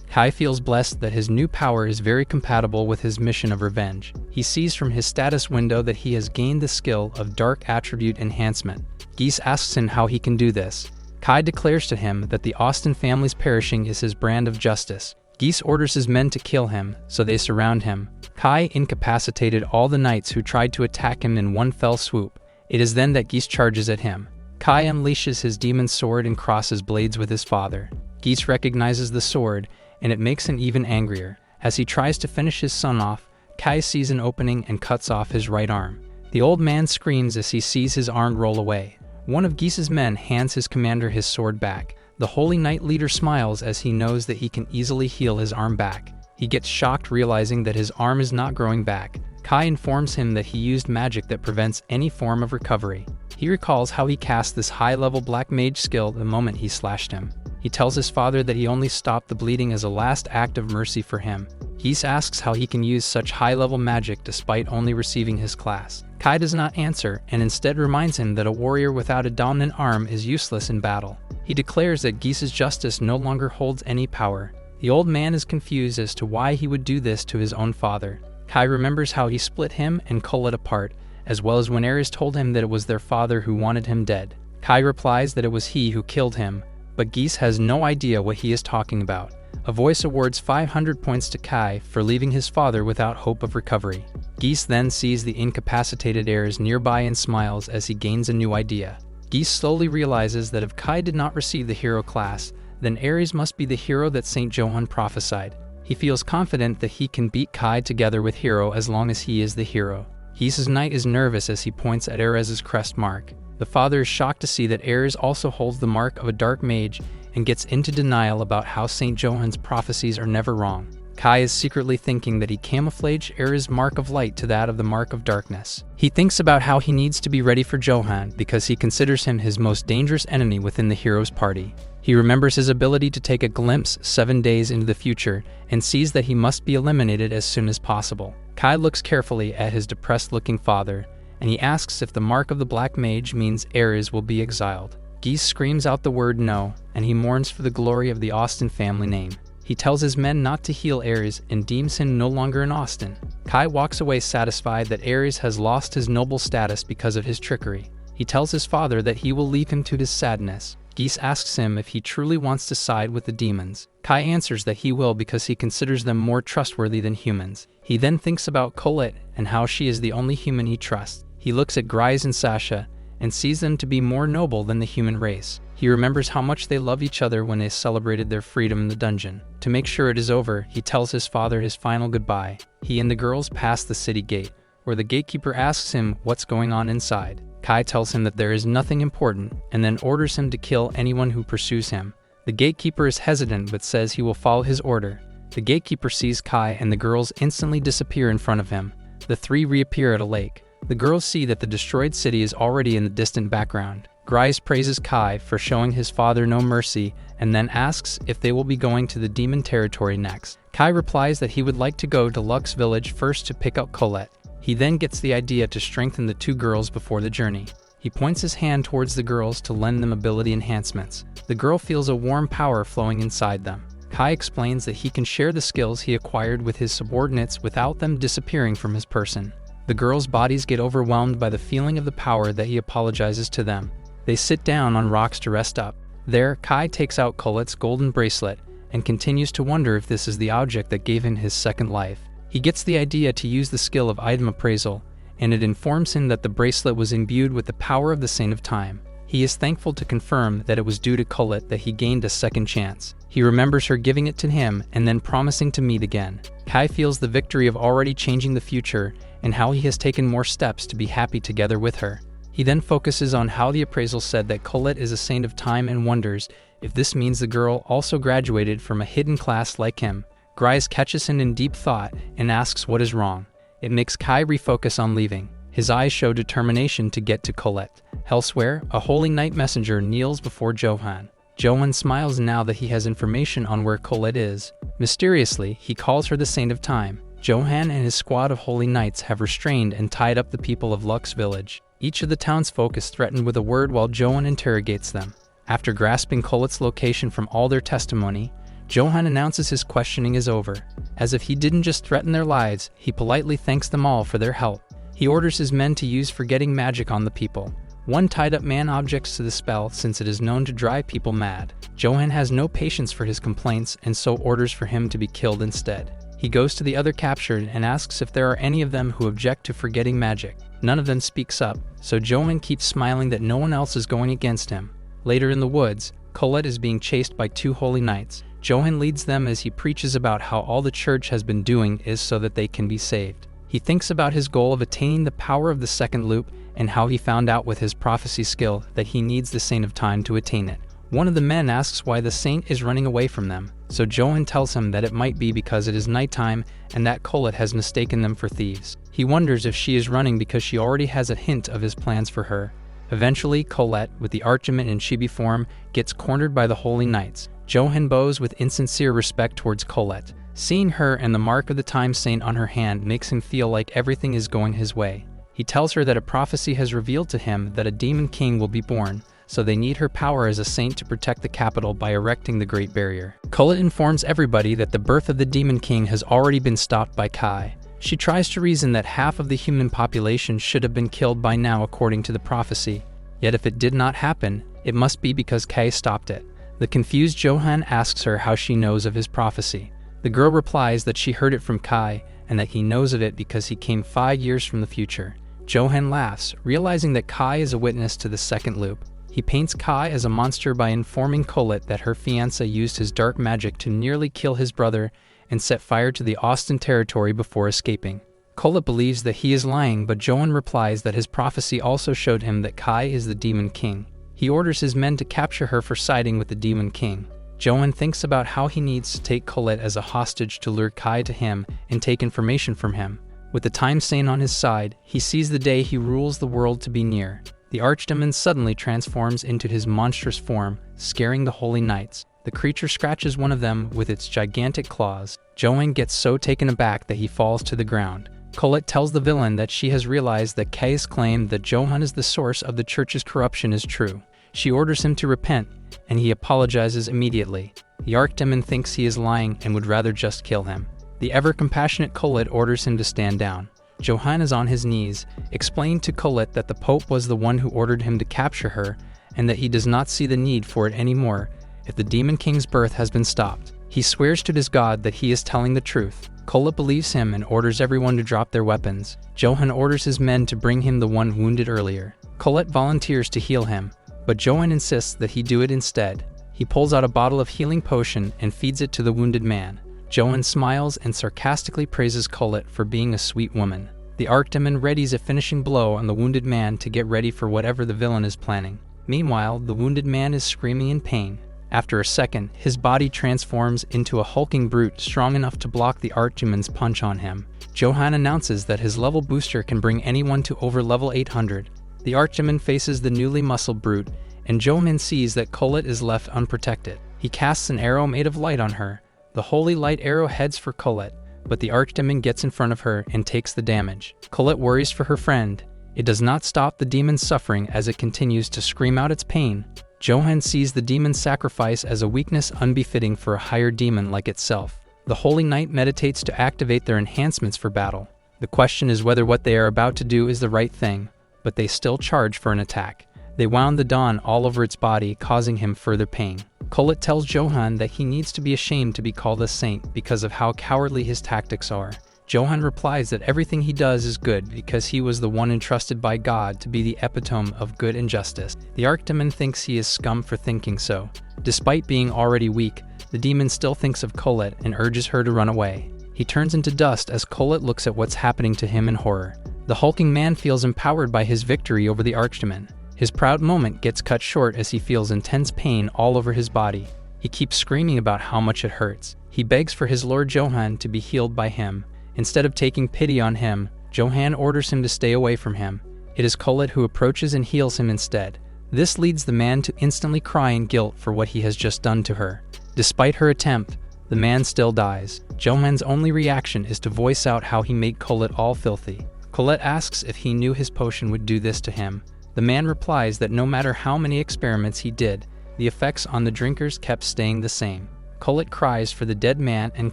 Kai feels blessed that his new power is very compatible with his mission of revenge. He sees from his status window that he has gained the skill of Dark Attribute Enhancement. Geese asks him how he can do this. Kai declares to him that the Austin family's perishing is his brand of justice. Geese orders his men to kill him, so they surround him. Kai incapacitated all the knights who tried to attack him in one fell swoop. It is then that Geese charges at him. Kai unleashes his demon sword and crosses blades with his father. Geese recognizes the sword, and it makes him even angrier. As he tries to finish his son off, Kai sees an opening and cuts off his right arm. The old man screams as he sees his arm roll away. One of Geese's men hands his commander his sword back. The Holy Knight leader smiles as he knows that he can easily heal his arm back. He gets shocked realizing that his arm is not growing back. Kai informs him that he used magic that prevents any form of recovery. He recalls how he cast this high-level black mage skill the moment he slashed him. He tells his father that he only stopped the bleeding as a last act of mercy for him. Geese asks how he can use such high-level magic despite only receiving his class. Kai does not answer and instead reminds him that a warrior without a dominant arm is useless in battle. He declares that Geese's justice no longer holds any power. The old man is confused as to why he would do this to his own father. Kai remembers how he split him and Colette apart, as well as when Ares told him that it was their father who wanted him dead. Kai replies that it was he who killed him, but Geese has no idea what he is talking about. A voice awards 500 points to Kai for leaving his father without hope of recovery. Geese then sees the incapacitated Ares nearby and smiles as he gains a new idea. Geese slowly realizes that if Kai did not receive the hero class, then Ares must be the hero that St. Johann prophesied. He feels confident that he can beat Kai together with Hero as long as he is the hero. Geese's knight is nervous as he points at Ares's crest mark. The father is shocked to see that Ares also holds the mark of a dark mage and gets into denial about how St. Johann's prophecies are never wrong. Kai is secretly thinking that he camouflaged Ares' mark of light to that of the mark of darkness. He thinks about how he needs to be ready for Johann because he considers him his most dangerous enemy within the hero's party. He remembers his ability to take a glimpse 7 days into the future and sees that he must be eliminated as soon as possible. Kai looks carefully at his depressed-looking father, and he asks if the mark of the Black Mage means Ares will be exiled. Geese screams out the word no, and he mourns for the glory of the Austin family name. He tells his men not to heal Ares and deems him no longer an Austin. Kai walks away satisfied that Ares has lost his noble status because of his trickery. He tells his father that he will leave him to his sadness. Geese asks him if he truly wants to side with the demons. Kai answers that he will because he considers them more trustworthy than humans. He then thinks about Colette and how she is the only human he trusts. He looks at Grise and Sasha and sees them to be more noble than the human race. He remembers how much they love each other when they celebrated their freedom in the dungeon. To make sure it is over, he tells his father his final goodbye. He and the girls pass the city gate, where the gatekeeper asks him what's going on inside. Kai tells him that there is nothing important, and then orders him to kill anyone who pursues him. The gatekeeper is hesitant but says he will follow his order. The gatekeeper sees Kai and the girls instantly disappear in front of him. The three reappear at a lake. The girls see that the destroyed city is already in the distant background. Grise praises Kai for showing his father no mercy and then asks if they will be going to the demon territory next. Kai replies that he would like to go to Lux Village first to pick up Colette. He then gets the idea to strengthen the two girls before the journey. He points his hand towards the girls to lend them ability enhancements. The girl feels a warm power flowing inside them. Kai explains that he can share the skills he acquired with his subordinates without them disappearing from his person. The girls' bodies get overwhelmed by the feeling of the power that he apologizes to them. They sit down on rocks to rest up. There, Kai takes out Colette's golden bracelet and continues to wonder if this is the object that gave him his second life. He gets the idea to use the skill of item appraisal, and it informs him that the bracelet was imbued with the power of the Saint of Time. He is thankful to confirm that it was due to Colette that he gained a second chance. He remembers her giving it to him and then promising to meet again. Kai feels the victory of already changing the future and how he has taken more steps to be happy together with her. He then focuses on how the appraisal said that Colette is a Saint of Time and wonders if this means the girl also graduated from a hidden class like him. Grise catches him in deep thought and asks what is wrong. It makes Kai refocus on leaving. His eyes show determination to get to Colette. Elsewhere, a holy knight messenger kneels before Johann. Johann smiles now that he has information on where Colette is. Mysteriously, he calls her the Saint of Time. Johann and his squad of holy knights have restrained and tied up the people of Lux village. Each of the townsfolk is threatened with a word while Johann interrogates them. After grasping Colette's location from all their testimony, Johann announces his questioning is over. As if he didn't just threaten their lives, he politely thanks them all for their help. He orders his men to use forgetting magic on the people. One tied up man objects to the spell since it is known to drive people mad. Johann has no patience for his complaints and so orders for him to be killed instead. He goes to the other captured and asks if there are any of them who object to forgetting magic. None of them speaks up, so Johann keeps smiling that no one else is going against him. Later in the woods, Colette is being chased by two holy knights. Johann leads them as he preaches about how all the church has been doing is so that they can be saved. He thinks about his goal of attaining the power of the second loop and how he found out with his prophecy skill that he needs the Saint of Time to attain it. One of the men asks why the saint is running away from them, so Johann tells him that it might be because it is nighttime and that Colette has mistaken them for thieves. He wonders if she is running because she already has a hint of his plans for her. Eventually, Colette, with the Archimate in chibi form, gets cornered by the holy knights. Johann bows with insincere respect towards Colette. Seeing her and the mark of the time saint on her hand makes him feel like everything is going his way. He tells her that a prophecy has revealed to him that a demon king will be born, so they need her power as a saint to protect the capital by erecting the Great Barrier. Colette informs everybody that the birth of the demon king has already been stopped by Kai. She tries to reason that half of the human population should have been killed by now according to the prophecy. Yet if it did not happen, it must be because Kai stopped it. The confused Johann asks her how she knows of his prophecy. The girl replies that she heard it from Kai and that he knows of it because he came 5 years from the future. Johann laughs, realizing that Kai is a witness to the second loop. He paints Kai as a monster by informing Colette that her fiancé used his dark magic to nearly kill his brother and set fire to the Austin territory before escaping. Colette believes that he is lying, but Johann replies that his prophecy also showed him that Kai is the demon king. He orders his men to capture her for siding with the demon king. Johann thinks about how he needs to take Colette as a hostage to lure Kai to him and take information from him. With the time saint on his side, he sees the day he rules the world to be near. The archdemon suddenly transforms into his monstrous form, scaring the holy knights. The creature scratches one of them with its gigantic claws. Johann gets so taken aback that he falls to the ground. Colette tells the villain that she has realized that Kai's claim that Johann is the source of the church's corruption is true. She orders him to repent, and he apologizes immediately. The archdemon thinks he is lying and would rather just kill him. The ever-compassionate Colette orders him to stand down. Johann is on his knees, explaining to Colette that the Pope was the one who ordered him to capture her, and that he does not see the need for it anymore if the Demon King's birth has been stopped. He swears to his god that he is telling the truth. Colette believes him and orders everyone to drop their weapons. Johann orders his men to bring him the one wounded earlier. Colette volunteers to heal him, but Johann insists that he do it instead. He pulls out a bottle of healing potion and feeds it to the wounded man. Johann smiles and sarcastically praises Colette for being a sweet woman. The archdemon readies a finishing blow on the wounded man to get ready for whatever the villain is planning. Meanwhile, the wounded man is screaming in pain. After a second, his body transforms into a hulking brute strong enough to block the archdemon's punch on him. Johann announces that his level booster can bring anyone to over level 800. The archdemon faces the newly muscled brute, and Johann sees that Colette is left unprotected. He casts an arrow made of light on her. The holy light arrow heads for Colette, but the archdemon gets in front of her and takes the damage. Colette worries for her friend. It does not stop the demon's suffering as it continues to scream out its pain. Johann sees the demon's sacrifice as a weakness unbefitting for a higher demon like itself. The holy knight meditates to activate their enhancements for battle. The question is whether what they are about to do is the right thing, but they still charge for an attack. They wound the dawn all over its body, causing him further pain. Colette tells Johann that he needs to be ashamed to be called a saint because of how cowardly his tactics are. Johann replies that everything he does is good because he was the one entrusted by God to be the epitome of good and justice. The archdemon thinks he is scum for thinking so. Despite being already weak, the demon still thinks of Colette and urges her to run away. He turns into dust as Colette looks at what's happening to him in horror. The hulking man feels empowered by his victory over the archdemon. His proud moment gets cut short as he feels intense pain all over his body. He keeps screaming about how much it hurts. He begs for his lord Johann to be healed by him. Instead of taking pity on him, Johan orders him to stay away from him. It is Colette who approaches and heals him instead. This leads the man to instantly cry in guilt for what he has just done to her. Despite her attempt, the man still dies. Johan's only reaction is to voice out how he made Colette all filthy. Colette asks if he knew his potion would do this to him. The man replies that no matter how many experiments he did, the effects on the drinkers kept staying the same. Colette cries for the dead man and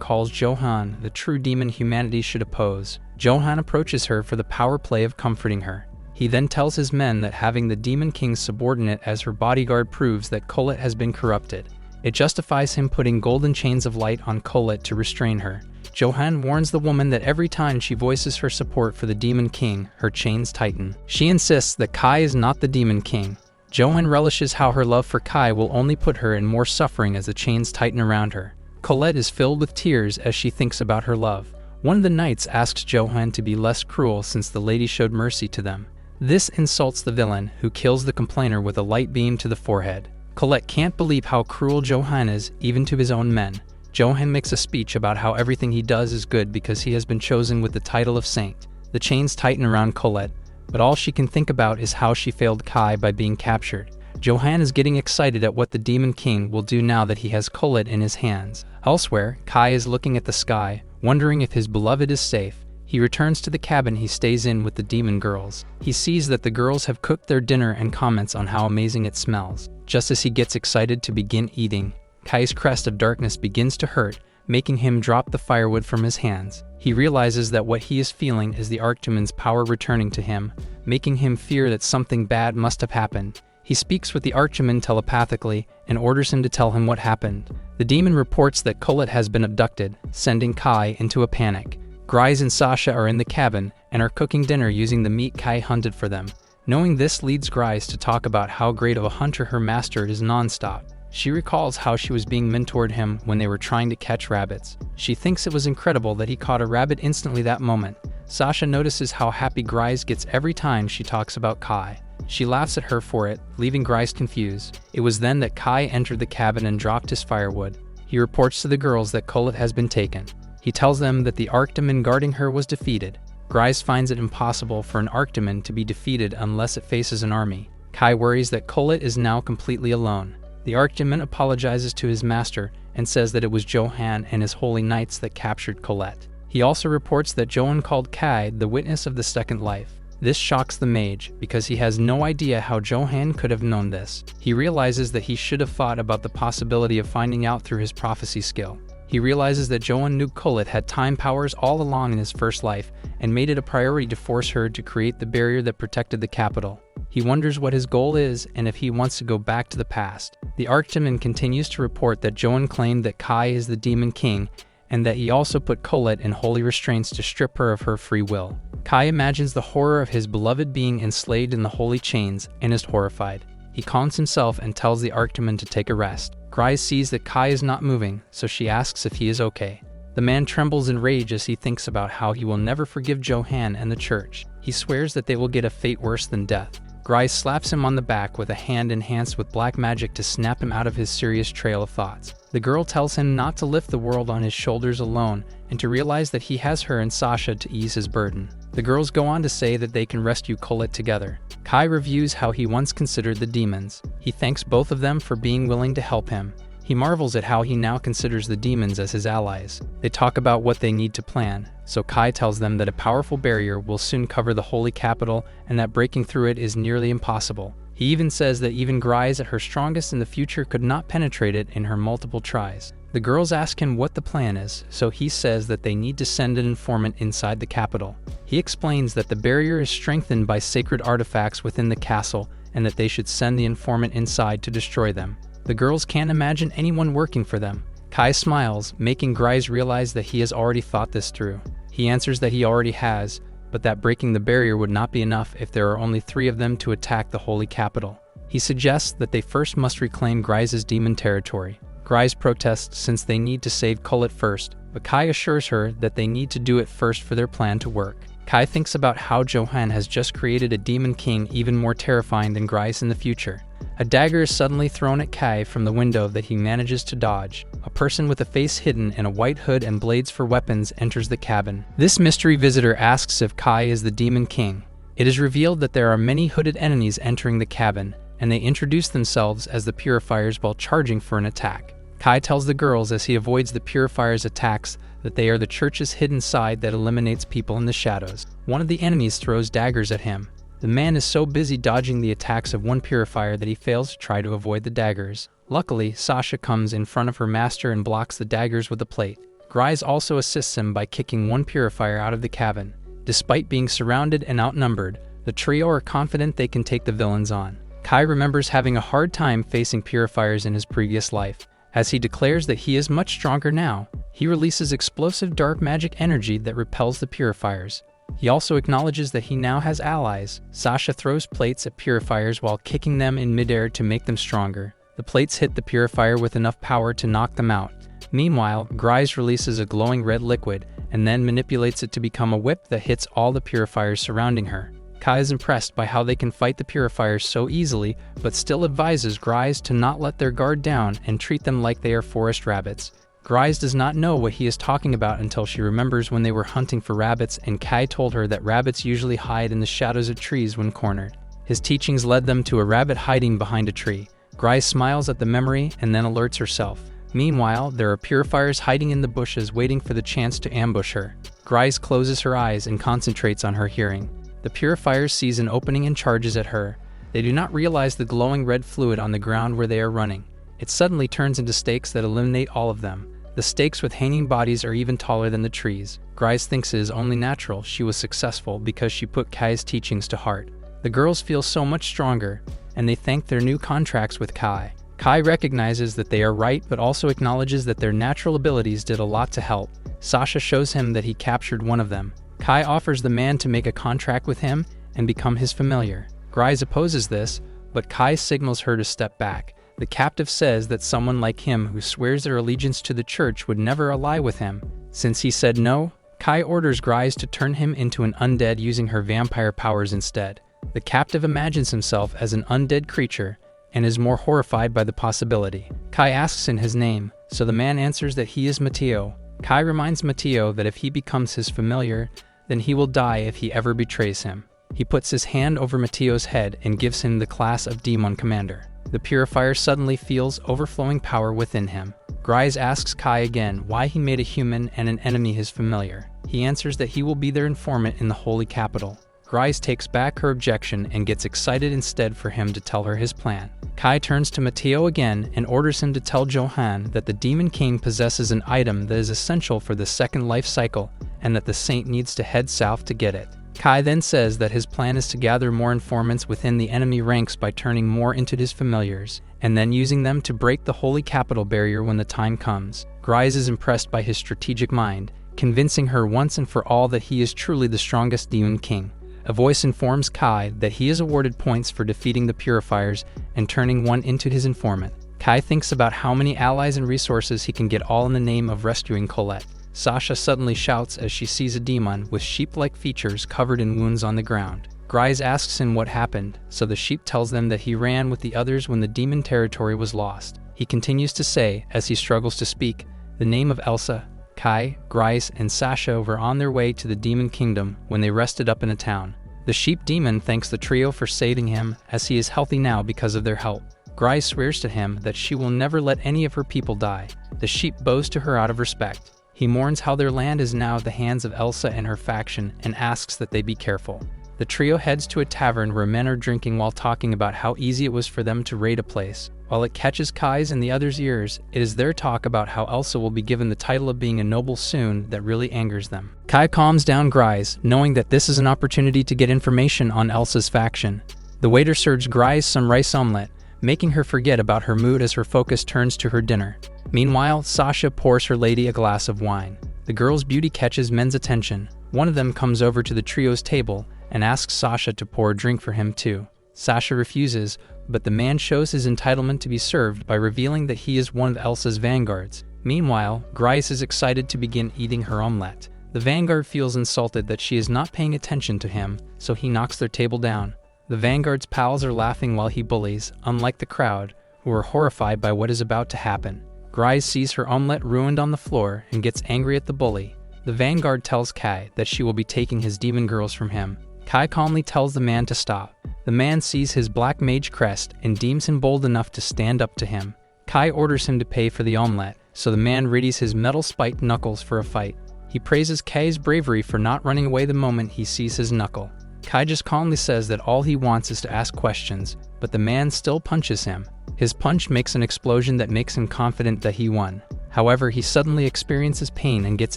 calls Johan the true demon humanity should oppose. Johan approaches her for the power play of comforting her. He then tells his men that having the Demon King's subordinate as her bodyguard proves that Colette has been corrupted. It justifies him putting golden chains of light on Colette to restrain her. Johan warns the woman that every time she voices her support for the Demon King, her chains tighten. She insists that Kai is not the Demon King. Johan relishes how her love for Kai will only put her in more suffering as the chains tighten around her. Colette is filled with tears as she thinks about her love. One of the knights asks Johan to be less cruel since the lady showed mercy to them. This insults the villain, who kills the complainer with a light beam to the forehead. Colette can't believe how cruel Johan is, even to his own men. Johan makes a speech about how everything he does is good because he has been chosen with the title of saint. The chains tighten around Colette, but all she can think about is how she failed Kai by being captured. Johan is getting excited at what the Demon King will do now that he has Colette in his hands. Elsewhere, Kai is looking at the sky, wondering if his beloved is safe. He returns to the cabin he stays in with the demon girls. He sees that the girls have cooked their dinner and comments on how amazing it smells. Just as he gets excited to begin eating, Kai's crest of darkness begins to hurt, making him drop the firewood from his hands. He realizes that what he is feeling is the Archdemon's power returning to him, making him fear that something bad must have happened. He speaks with the Archdemon telepathically and orders him to tell him what happened. The demon reports that Colette has been abducted, sending Kai into a panic. Grise and Sasha are in the cabin and are cooking dinner using the meat Kai hunted for them. Knowing this leads Grise to talk about how great of a hunter her master is non-stop. She recalls how she was being mentored him when they were trying to catch rabbits. She thinks it was incredible that he caught a rabbit instantly that moment. Sasha notices how happy Grise gets every time she talks about Kai. She laughs at her for it, leaving Grise confused. It was then that Kai entered the cabin and dropped his firewood. He reports to the girls that Colette has been taken. He tells them that the Archdemon guarding her was defeated. Grise finds it impossible for an Archdemon to be defeated unless it faces an army. Kai worries that Colette is now completely alone. The Archdemon apologizes to his master and says that it was Johan and his holy knights that captured Colette. He also reports that Johan called Kai the witness of the second life. This shocks the mage because he has no idea how Johan could have known this. He realizes that he should have thought about the possibility of finding out through his prophecy skill. He realizes that Johan knew Colette had time powers all along in his first life and made it a priority to force her to create the barrier that protected the capital. He wonders what his goal is and if he wants to go back to the past. The Archdemon continues to report that Johan claimed that Kai is the Demon King and that he also put Colette in holy restraints to strip her of her free will. Kai imagines the horror of his beloved being enslaved in the holy chains and is horrified. He calms himself and tells the Archdemon to take a rest. Grise sees that Kai is not moving, so she asks if he is okay. The man trembles in rage as he thinks about how he will never forgive Johan and the church. He swears that they will get a fate worse than death. Grise slaps him on the back with a hand enhanced with black magic to snap him out of his serious trail of thoughts. The girl tells him not to lift the world on his shoulders alone and to realize that he has her and Sasha to ease his burden. The girls go on to say that they can rescue Colette together. Kai reviews how he once considered the demons. He thanks both of them for being willing to help him. He marvels at how he now considers the demons as his allies. They talk about what they need to plan, so Kai tells them that a powerful barrier will soon cover the holy capital and that breaking through it is nearly impossible. He even says that even Grise at her strongest in the future could not penetrate it in her multiple tries. The girls ask him what the plan is, so he says that they need to send an informant inside the capital. He explains that the barrier is strengthened by sacred artifacts within the castle and that they should send the informant inside to destroy them. The girls can't imagine anyone working for them. Kai smiles, making Grise realize that he has already thought this through. He answers that he already has, but that breaking the barrier would not be enough if there are only 3 of them to attack the holy capital. He suggests that they first must reclaim Grise's demon territory. Grise protests since they need to save Colette first, but Kai assures her that they need to do it first for their plan to work. Kai thinks about how Johan has just created a demon king even more terrifying than Grise in the future. A dagger is suddenly thrown at Kai from the window that he manages to dodge. A person with a face hidden in a white hood and blades for weapons enters the cabin. This mystery visitor asks if Kai is the Demon King. It is revealed that there are many hooded enemies entering the cabin, and they introduce themselves as the Purifiers while charging for an attack. Kai tells the girls as he avoids the Purifiers' attacks that they are the church's hidden side that eliminates people in the shadows. One of the enemies throws daggers at him. The man is so busy dodging the attacks of one Purifier that he fails to try to avoid the daggers. Luckily, Sasha comes in front of her master and blocks the daggers with a plate. Grise also assists him by kicking one Purifier out of the cabin. Despite being surrounded and outnumbered, the trio are confident they can take the villains on. Kai remembers having a hard time facing Purifiers in his previous life. As he declares that he is much stronger now, he releases explosive dark magic energy that repels the Purifiers. He also acknowledges that he now has allies. Sasha throws plates at Purifiers while kicking them in midair to make them stronger. The plates hit the Purifier with enough power to knock them out. Meanwhile, Grise releases a glowing red liquid and then manipulates it to become a whip that hits all the Purifiers surrounding her. Kai is impressed by how they can fight the Purifiers so easily, but still advises Grise to not let their guard down and treat them like they are forest rabbits. Grise does not know what he is talking about until she remembers when they were hunting for rabbits and Kai told her that rabbits usually hide in the shadows of trees when cornered. His teachings led them to a rabbit hiding behind a tree. Grise smiles at the memory and then alerts herself. Meanwhile, there are Purifiers hiding in the bushes waiting for the chance to ambush her. Grise closes her eyes and concentrates on her hearing. The Purifiers sees an opening and charges at her. They do not realize the glowing red fluid on the ground where they are running. It suddenly turns into stakes that eliminate all of them. The stakes with hanging bodies are even taller than the trees. Grise thinks it is only natural she was successful because she put Kai's teachings to heart. The girls feel so much stronger, and they thank their new contracts with Kai. Kai recognizes that they are right but also acknowledges that their natural abilities did a lot to help. Sasha shows him that he captured one of them. Kai offers the man to make a contract with him and become his familiar. Grise opposes this, but Kai signals her to step back. The captive says that someone like him who swears their allegiance to the church would never ally with him. Since he said no, Kai orders Grise to turn him into an undead using her vampire powers instead. The captive imagines himself as an undead creature and is more horrified by the possibility. Kai asks in his name, so the man answers that he is Mateo. Kai reminds Mateo that if he becomes his familiar, then he will die if he ever betrays him. He puts his hand over Mateo's head and gives him the class of Demon Commander. The Purifier suddenly feels overflowing power within him. Grise asks Kai again why he made a human and an enemy his familiar. He answers that he will be their informant in the Holy Capital. Grise takes back her objection and gets excited instead for him to tell her his plan. Kai turns to Mateo again and orders him to tell Johan that the Demon King possesses an item that is essential for the second life cycle and that the saint needs to head south to get it. Kai then says that his plan is to gather more informants within the enemy ranks by turning more into his familiars, and then using them to break the Holy Capital barrier when the time comes. Grise is impressed by his strategic mind, convincing her once and for all that he is truly the strongest Demon King. A voice informs Kai that he is awarded points for defeating the Purifiers and turning one into his informant. Kai thinks about how many allies and resources he can get all in the name of rescuing Colette. Sasha suddenly shouts as she sees a demon with sheep-like features covered in wounds on the ground. Grise asks him what happened, so the sheep tells them that he ran with the others when the demon territory was lost. He continues to say, as he struggles to speak, the name of Elsa. Kai, Grise, and Sasha were on their way to the Demon Kingdom when they rested up in a town. The sheep demon thanks the trio for saving him, as he is healthy now because of their help. Grise swears to him that she will never let any of her people die. The sheep bows to her out of respect. He mourns how their land is now at the hands of Elsa and her faction and asks that they be careful. The trio heads to a tavern where men are drinking while talking about how easy it was for them to raid a place. While it catches Kai's and the others' ears, it is their talk about how Elsa will be given the title of being a noble soon that really angers them. Kai calms down Grise, knowing that this is an opportunity to get information on Elsa's faction. The waiter serves Grise some rice omelette, making her forget about her mood as her focus turns to her dinner. Meanwhile, Sasha pours her lady a glass of wine. The girl's beauty catches men's attention. One of them comes over to the trio's table and asks Sasha to pour a drink for him too. Sasha refuses, but the man shows his entitlement to be served by revealing that he is one of Elsa's vanguards. Meanwhile, Grise is excited to begin eating her omelette. The vanguard feels insulted that she is not paying attention to him, so he knocks their table down. The Vanguard's pals are laughing while he bullies, unlike the crowd, who are horrified by what is about to happen. Grise sees her omelette ruined on the floor and gets angry at the bully. The Vanguard tells Kai that she will be taking his demon girls from him. Kai calmly tells the man to stop. The man sees his black mage crest and deems him bold enough to stand up to him. Kai orders him to pay for the omelette, so the man readies his metal-spiked knuckles for a fight. He praises Kai's bravery for not running away the moment he sees his knuckle. Kai just calmly says that all he wants is to ask questions, but the man still punches him. His punch makes an explosion that makes him confident that he won. However, he suddenly experiences pain and gets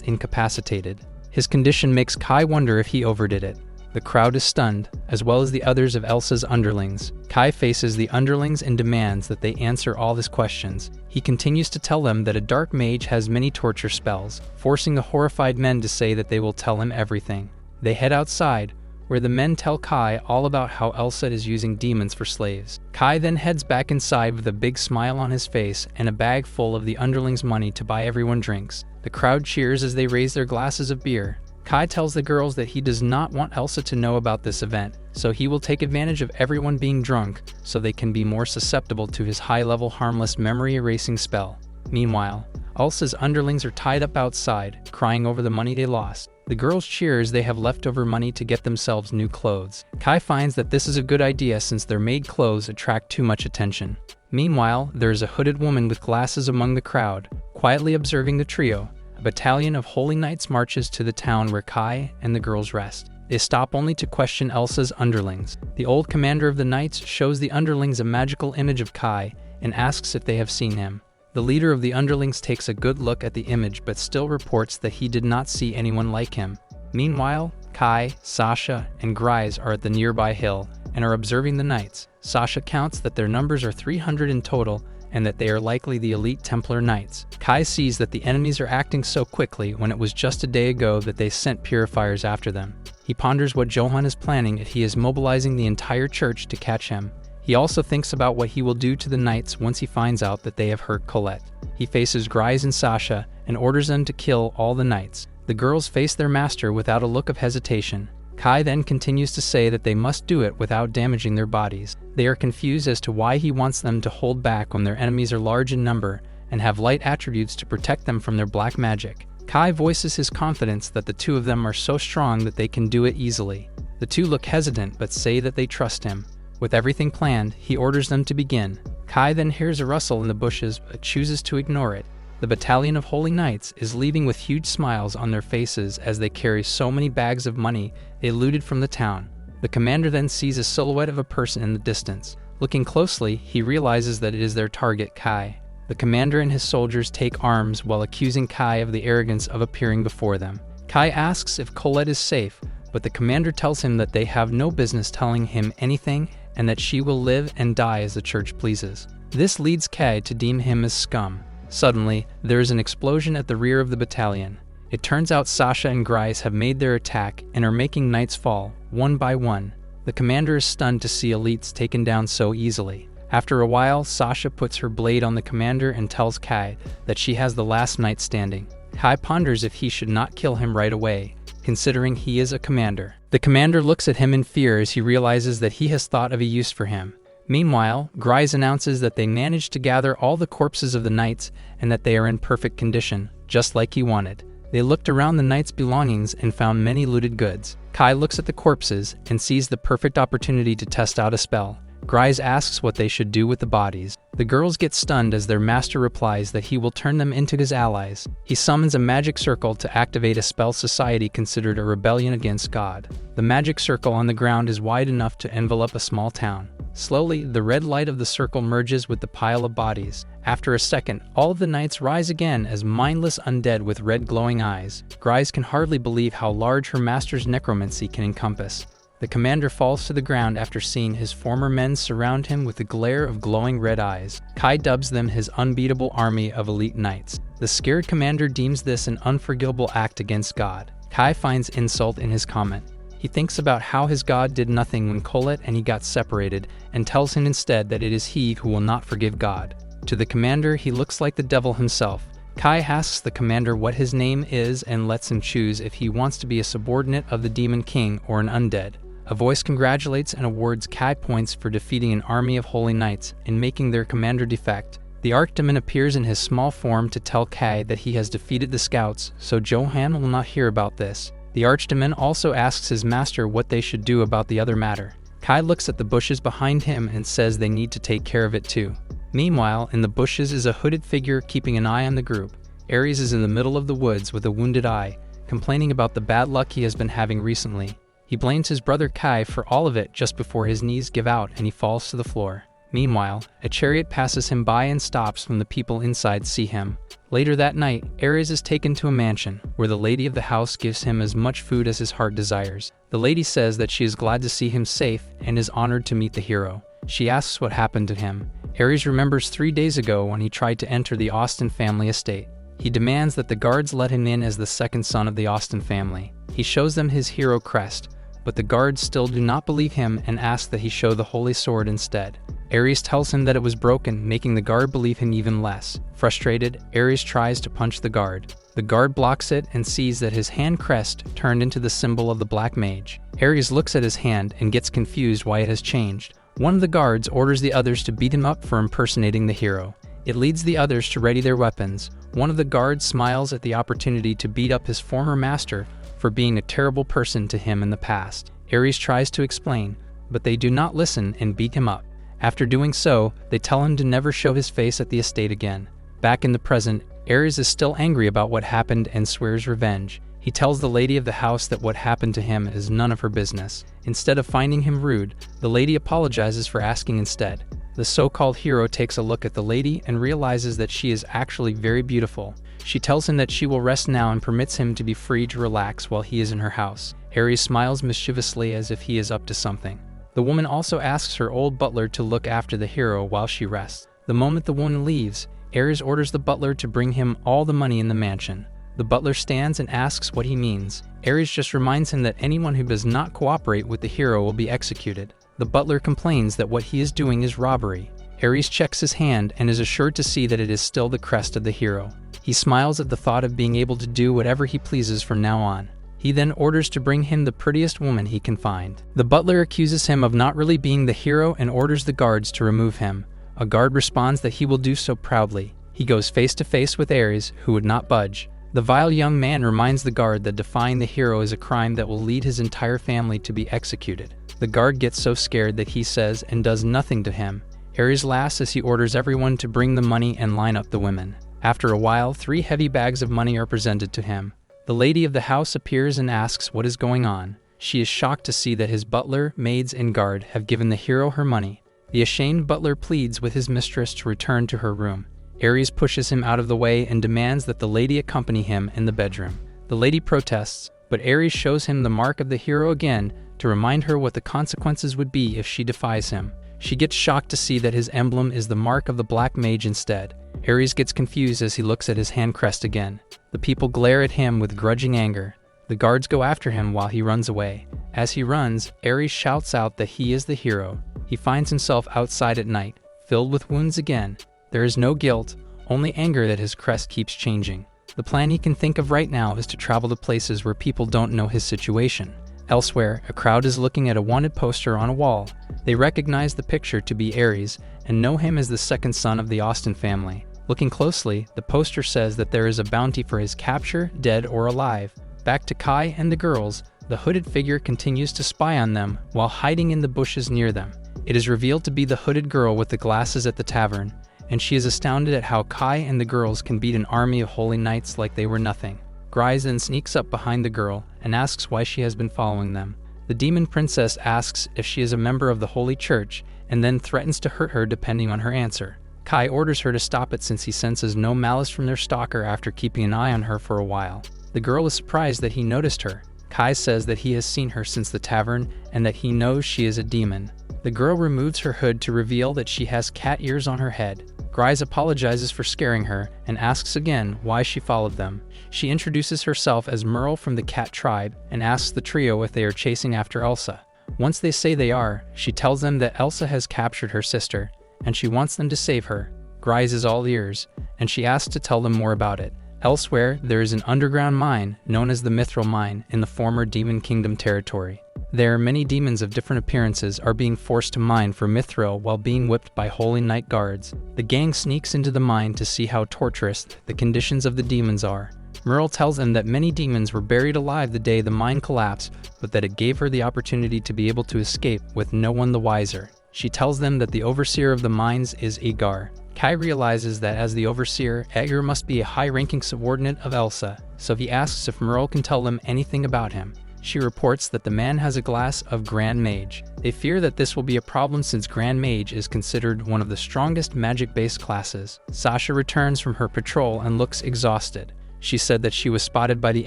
incapacitated. His condition makes Kai wonder if he overdid it. The crowd is stunned, as well as the others of Elsa's underlings. Kai faces the underlings and demands that they answer all his questions. He continues to tell them that a dark mage has many torture spells, forcing the horrified men to say that they will tell him everything. They head outside, where the men tell Kai all about how Elsa is using demons for slaves. Kai then heads back inside with a big smile on his face and a bag full of the underlings' money to buy everyone drinks. The crowd cheers as they raise their glasses of beer. Kai tells the girls that he does not want Elsa to know about this event, so he will take advantage of everyone being drunk so they can be more susceptible to his high-level harmless memory-erasing spell. Meanwhile, Elsa's underlings are tied up outside, crying over the money they lost. The girls cheer as they have leftover money to get themselves new clothes. Kai finds that this is a good idea since their made clothes attract too much attention. Meanwhile, there is a hooded woman with glasses among the crowd, quietly observing the trio. A battalion of holy knights marches to the town where Kai and the girls rest. They stop only to question Elsa's underlings. The old commander of the knights shows the underlings a magical image of Kai and asks if they have seen him. The leader of the underlings takes a good look at the image but still reports that he did not see anyone like him. Meanwhile, Kai, Sasha, and Grise are at the nearby hill and are observing the knights. Sasha counts that their numbers are 300 in total and that they are likely the elite Templar Knights. Kai sees that the enemies are acting so quickly when it was just a day ago that they sent purifiers after them. He ponders what Johann is planning if he is mobilizing the entire church to catch him. He also thinks about what he will do to the knights once he finds out that they have hurt Colette. He faces Grise and Sasha and orders them to kill all the knights. The girls face their master without a look of hesitation. Kai then continues to say that they must do it without damaging their bodies. They are confused as to why he wants them to hold back when their enemies are large in number and have light attributes to protect them from their black magic. Kai voices his confidence that the two of them are so strong that they can do it easily. The two look hesitant but say that they trust him. With everything planned, he orders them to begin. Kai then hears a rustle in the bushes but chooses to ignore it. The battalion of holy knights is leaving with huge smiles on their faces as they carry so many bags of money they looted from the town. The commander then sees a silhouette of a person in the distance. Looking closely, he realizes that it is their target, Kai. The commander and his soldiers take arms while accusing Kai of the arrogance of appearing before them. Kai asks if Colette is safe, but the commander tells him that they have no business telling him anything and that she will live and die as the church pleases. This leads Kai to deem him as scum. Suddenly, there is an explosion at the rear of the battalion. It turns out Sasha and Grise have made their attack and are making knights fall, one by one. The commander is stunned to see elites taken down so easily. After a while, Sasha puts her blade on the commander and tells Kai that she has the last knight standing. Kai ponders if he should not kill him right away, considering he is a commander. The commander looks at him in fear as he realizes that he has thought of a use for him. Meanwhile, Grise announces that they managed to gather all the corpses of the knights and that they are in perfect condition, just like he wanted. They looked around the knights' belongings and found many looted goods. Kai looks at the corpses and sees the perfect opportunity to test out a spell. Grise asks what they should do with the bodies. The girls get stunned as their master replies that he will turn them into his allies. He summons a magic circle to activate a spell society considered a rebellion against God. The magic circle on the ground is wide enough to envelop a small town. Slowly, the red light of the circle merges with the pile of bodies. After a second, all of the knights rise again as mindless undead with red glowing eyes. Grise can hardly believe how large her master's necromancy can encompass. The commander falls to the ground after seeing his former men surround him with a glare of glowing red eyes. Kai dubs them his unbeatable army of elite knights. The scared commander deems this an unforgivable act against God. Kai finds insult in his comment. He thinks about how his god did nothing when Colette and he got separated, and tells him instead that it is he who will not forgive God. To the commander, he looks like the devil himself. Kai asks the commander what his name is and lets him choose if he wants to be a subordinate of the Demon King or an undead. A voice congratulates and awards Kai points for defeating an army of holy knights and making their commander defect. The Archdemon appears in his small form to tell Kai that he has defeated the scouts, so Johan will not hear about this. The Archdemon also asks his master what they should do about the other matter. Kai looks at the bushes behind him and says they need to take care of it too. Meanwhile, in the bushes is a hooded figure keeping an eye on the group. Ares is in the middle of the woods with a wounded eye, complaining about the bad luck he has been having recently. He blames his brother Kai for all of it just before his knees give out and he falls to the floor. Meanwhile, a chariot passes him by and stops when the people inside see him. Later that night, Ares is taken to a mansion, where the lady of the house gives him as much food as his heart desires. The lady says that she is glad to see him safe and is honored to meet the hero. She asks what happened to him. Ares remembers 3 days ago when he tried to enter the Austin family estate. He demands that the guards let him in as the second son of the Austin family. He shows them his hero crest, but the guards still do not believe him and ask that he show the holy sword instead. Ares tells him that it was broken, making the guard believe him even less. Frustrated, Ares tries to punch the guard. The guard blocks it and sees that his hand crest turned into the symbol of the Black Mage. Ares looks at his hand and gets confused why it has changed. One of the guards orders the others to beat him up for impersonating the hero. It leads the others to ready their weapons. One of the guards smiles at the opportunity to beat up his former master for being a terrible person to him in the past. Ares tries to explain, but they do not listen and beat him up. After doing so, they tell him to never show his face at the estate again. Back in the present, Ares is still angry about what happened and swears revenge. He tells the lady of the house that what happened to him is none of her business. Instead of finding him rude, the lady apologizes for asking instead. The so-called hero takes a look at the lady and realizes that she is actually very beautiful. She tells him that she will rest now and permits him to be free to relax while he is in her house. Ares smiles mischievously as if he is up to something. The woman also asks her old butler to look after the hero while she rests. The moment the woman leaves, Ares orders the butler to bring him all the money in the mansion. The butler stands and asks what he means. Ares just reminds him that anyone who does not cooperate with the hero will be executed. The butler complains that what he is doing is robbery. Ares checks his hand and is assured to see that it is still the crest of the hero. He smiles at the thought of being able to do whatever he pleases from now on. He then orders to bring him the prettiest woman he can find. The butler accuses him of not really being the hero and orders the guards to remove him. A guard responds that he will do so proudly. He goes face to face with Ares, who would not budge. The vile young man reminds the guard that defying the hero is a crime that will lead his entire family to be executed. The guard gets so scared that he says and does nothing to him. Ares laughs as he orders everyone to bring the money and line up the women. After a while, 3 heavy bags of money are presented to him. The lady of the house appears and asks what is going on. She is shocked to see that his butler, maids, and guard have given the hero her money. The ashamed butler pleads with his mistress to return to her room. Ares pushes him out of the way and demands that the lady accompany him in the bedroom. The lady protests, but Ares shows him the mark of the hero again to remind her what the consequences would be if she defies him. She gets shocked to see that his emblem is the mark of the Black Mage instead. Ares gets confused as he looks at his hand crest again. The people glare at him with grudging anger. The guards go after him while he runs away. As he runs, Ares shouts out that he is the hero. He finds himself outside at night, filled with wounds again. There is no guilt, only anger that his crest keeps changing. The plan he can think of right now is to travel to places where people don't know his situation. Elsewhere, a crowd is looking at a wanted poster on a wall. They recognize the picture to be Ares and know him as the second son of the Austin family. Looking closely, the poster says that there is a bounty for his capture, dead or alive. Back to Kai and the girls, the hooded figure continues to spy on them while hiding in the bushes near them. It is revealed to be the hooded girl with the glasses at the tavern, and she is astounded at how Kai and the girls can beat an army of holy knights like they were nothing. Grise then sneaks up behind the girl and asks why she has been following them. The demon princess asks if she is a member of the Holy Church and then threatens to hurt her depending on her answer. Kai orders her to stop it since he senses no malice from their stalker after keeping an eye on her for a while. The girl is surprised that he noticed her. Kai says that he has seen her since the tavern and that he knows she is a demon. The girl removes her hood to reveal that she has cat ears on her head. Grise apologizes for scaring her and asks again why she followed them. She introduces herself as Merle from the cat tribe and asks the trio if they are chasing after Elsa. Once they say they are, she tells them that Elsa has captured her sister and she wants them to save her. Grise is all ears, and she asks to tell them more about it. Elsewhere, there is an underground mine, known as the Mithril Mine, in the former Demon Kingdom territory. There, many demons of different appearances are being forced to mine for mithril while being whipped by Holy Knight guards. The gang sneaks into the mine to see how torturous the conditions of the demons are. Merle tells them that many demons were buried alive the day the mine collapsed, but that it gave her the opportunity to be able to escape with no one the wiser. She tells them that the overseer of the mines is Agar. Kai realizes that as the overseer, Edgar must be a high-ranking subordinate of Elsa, so he asks if Merle can tell them anything about him. She reports that the man has a glass of Grand Mage. They fear that this will be a problem since Grand Mage is considered one of the strongest magic-based classes. Sasha returns from her patrol and looks exhausted. She said that she was spotted by the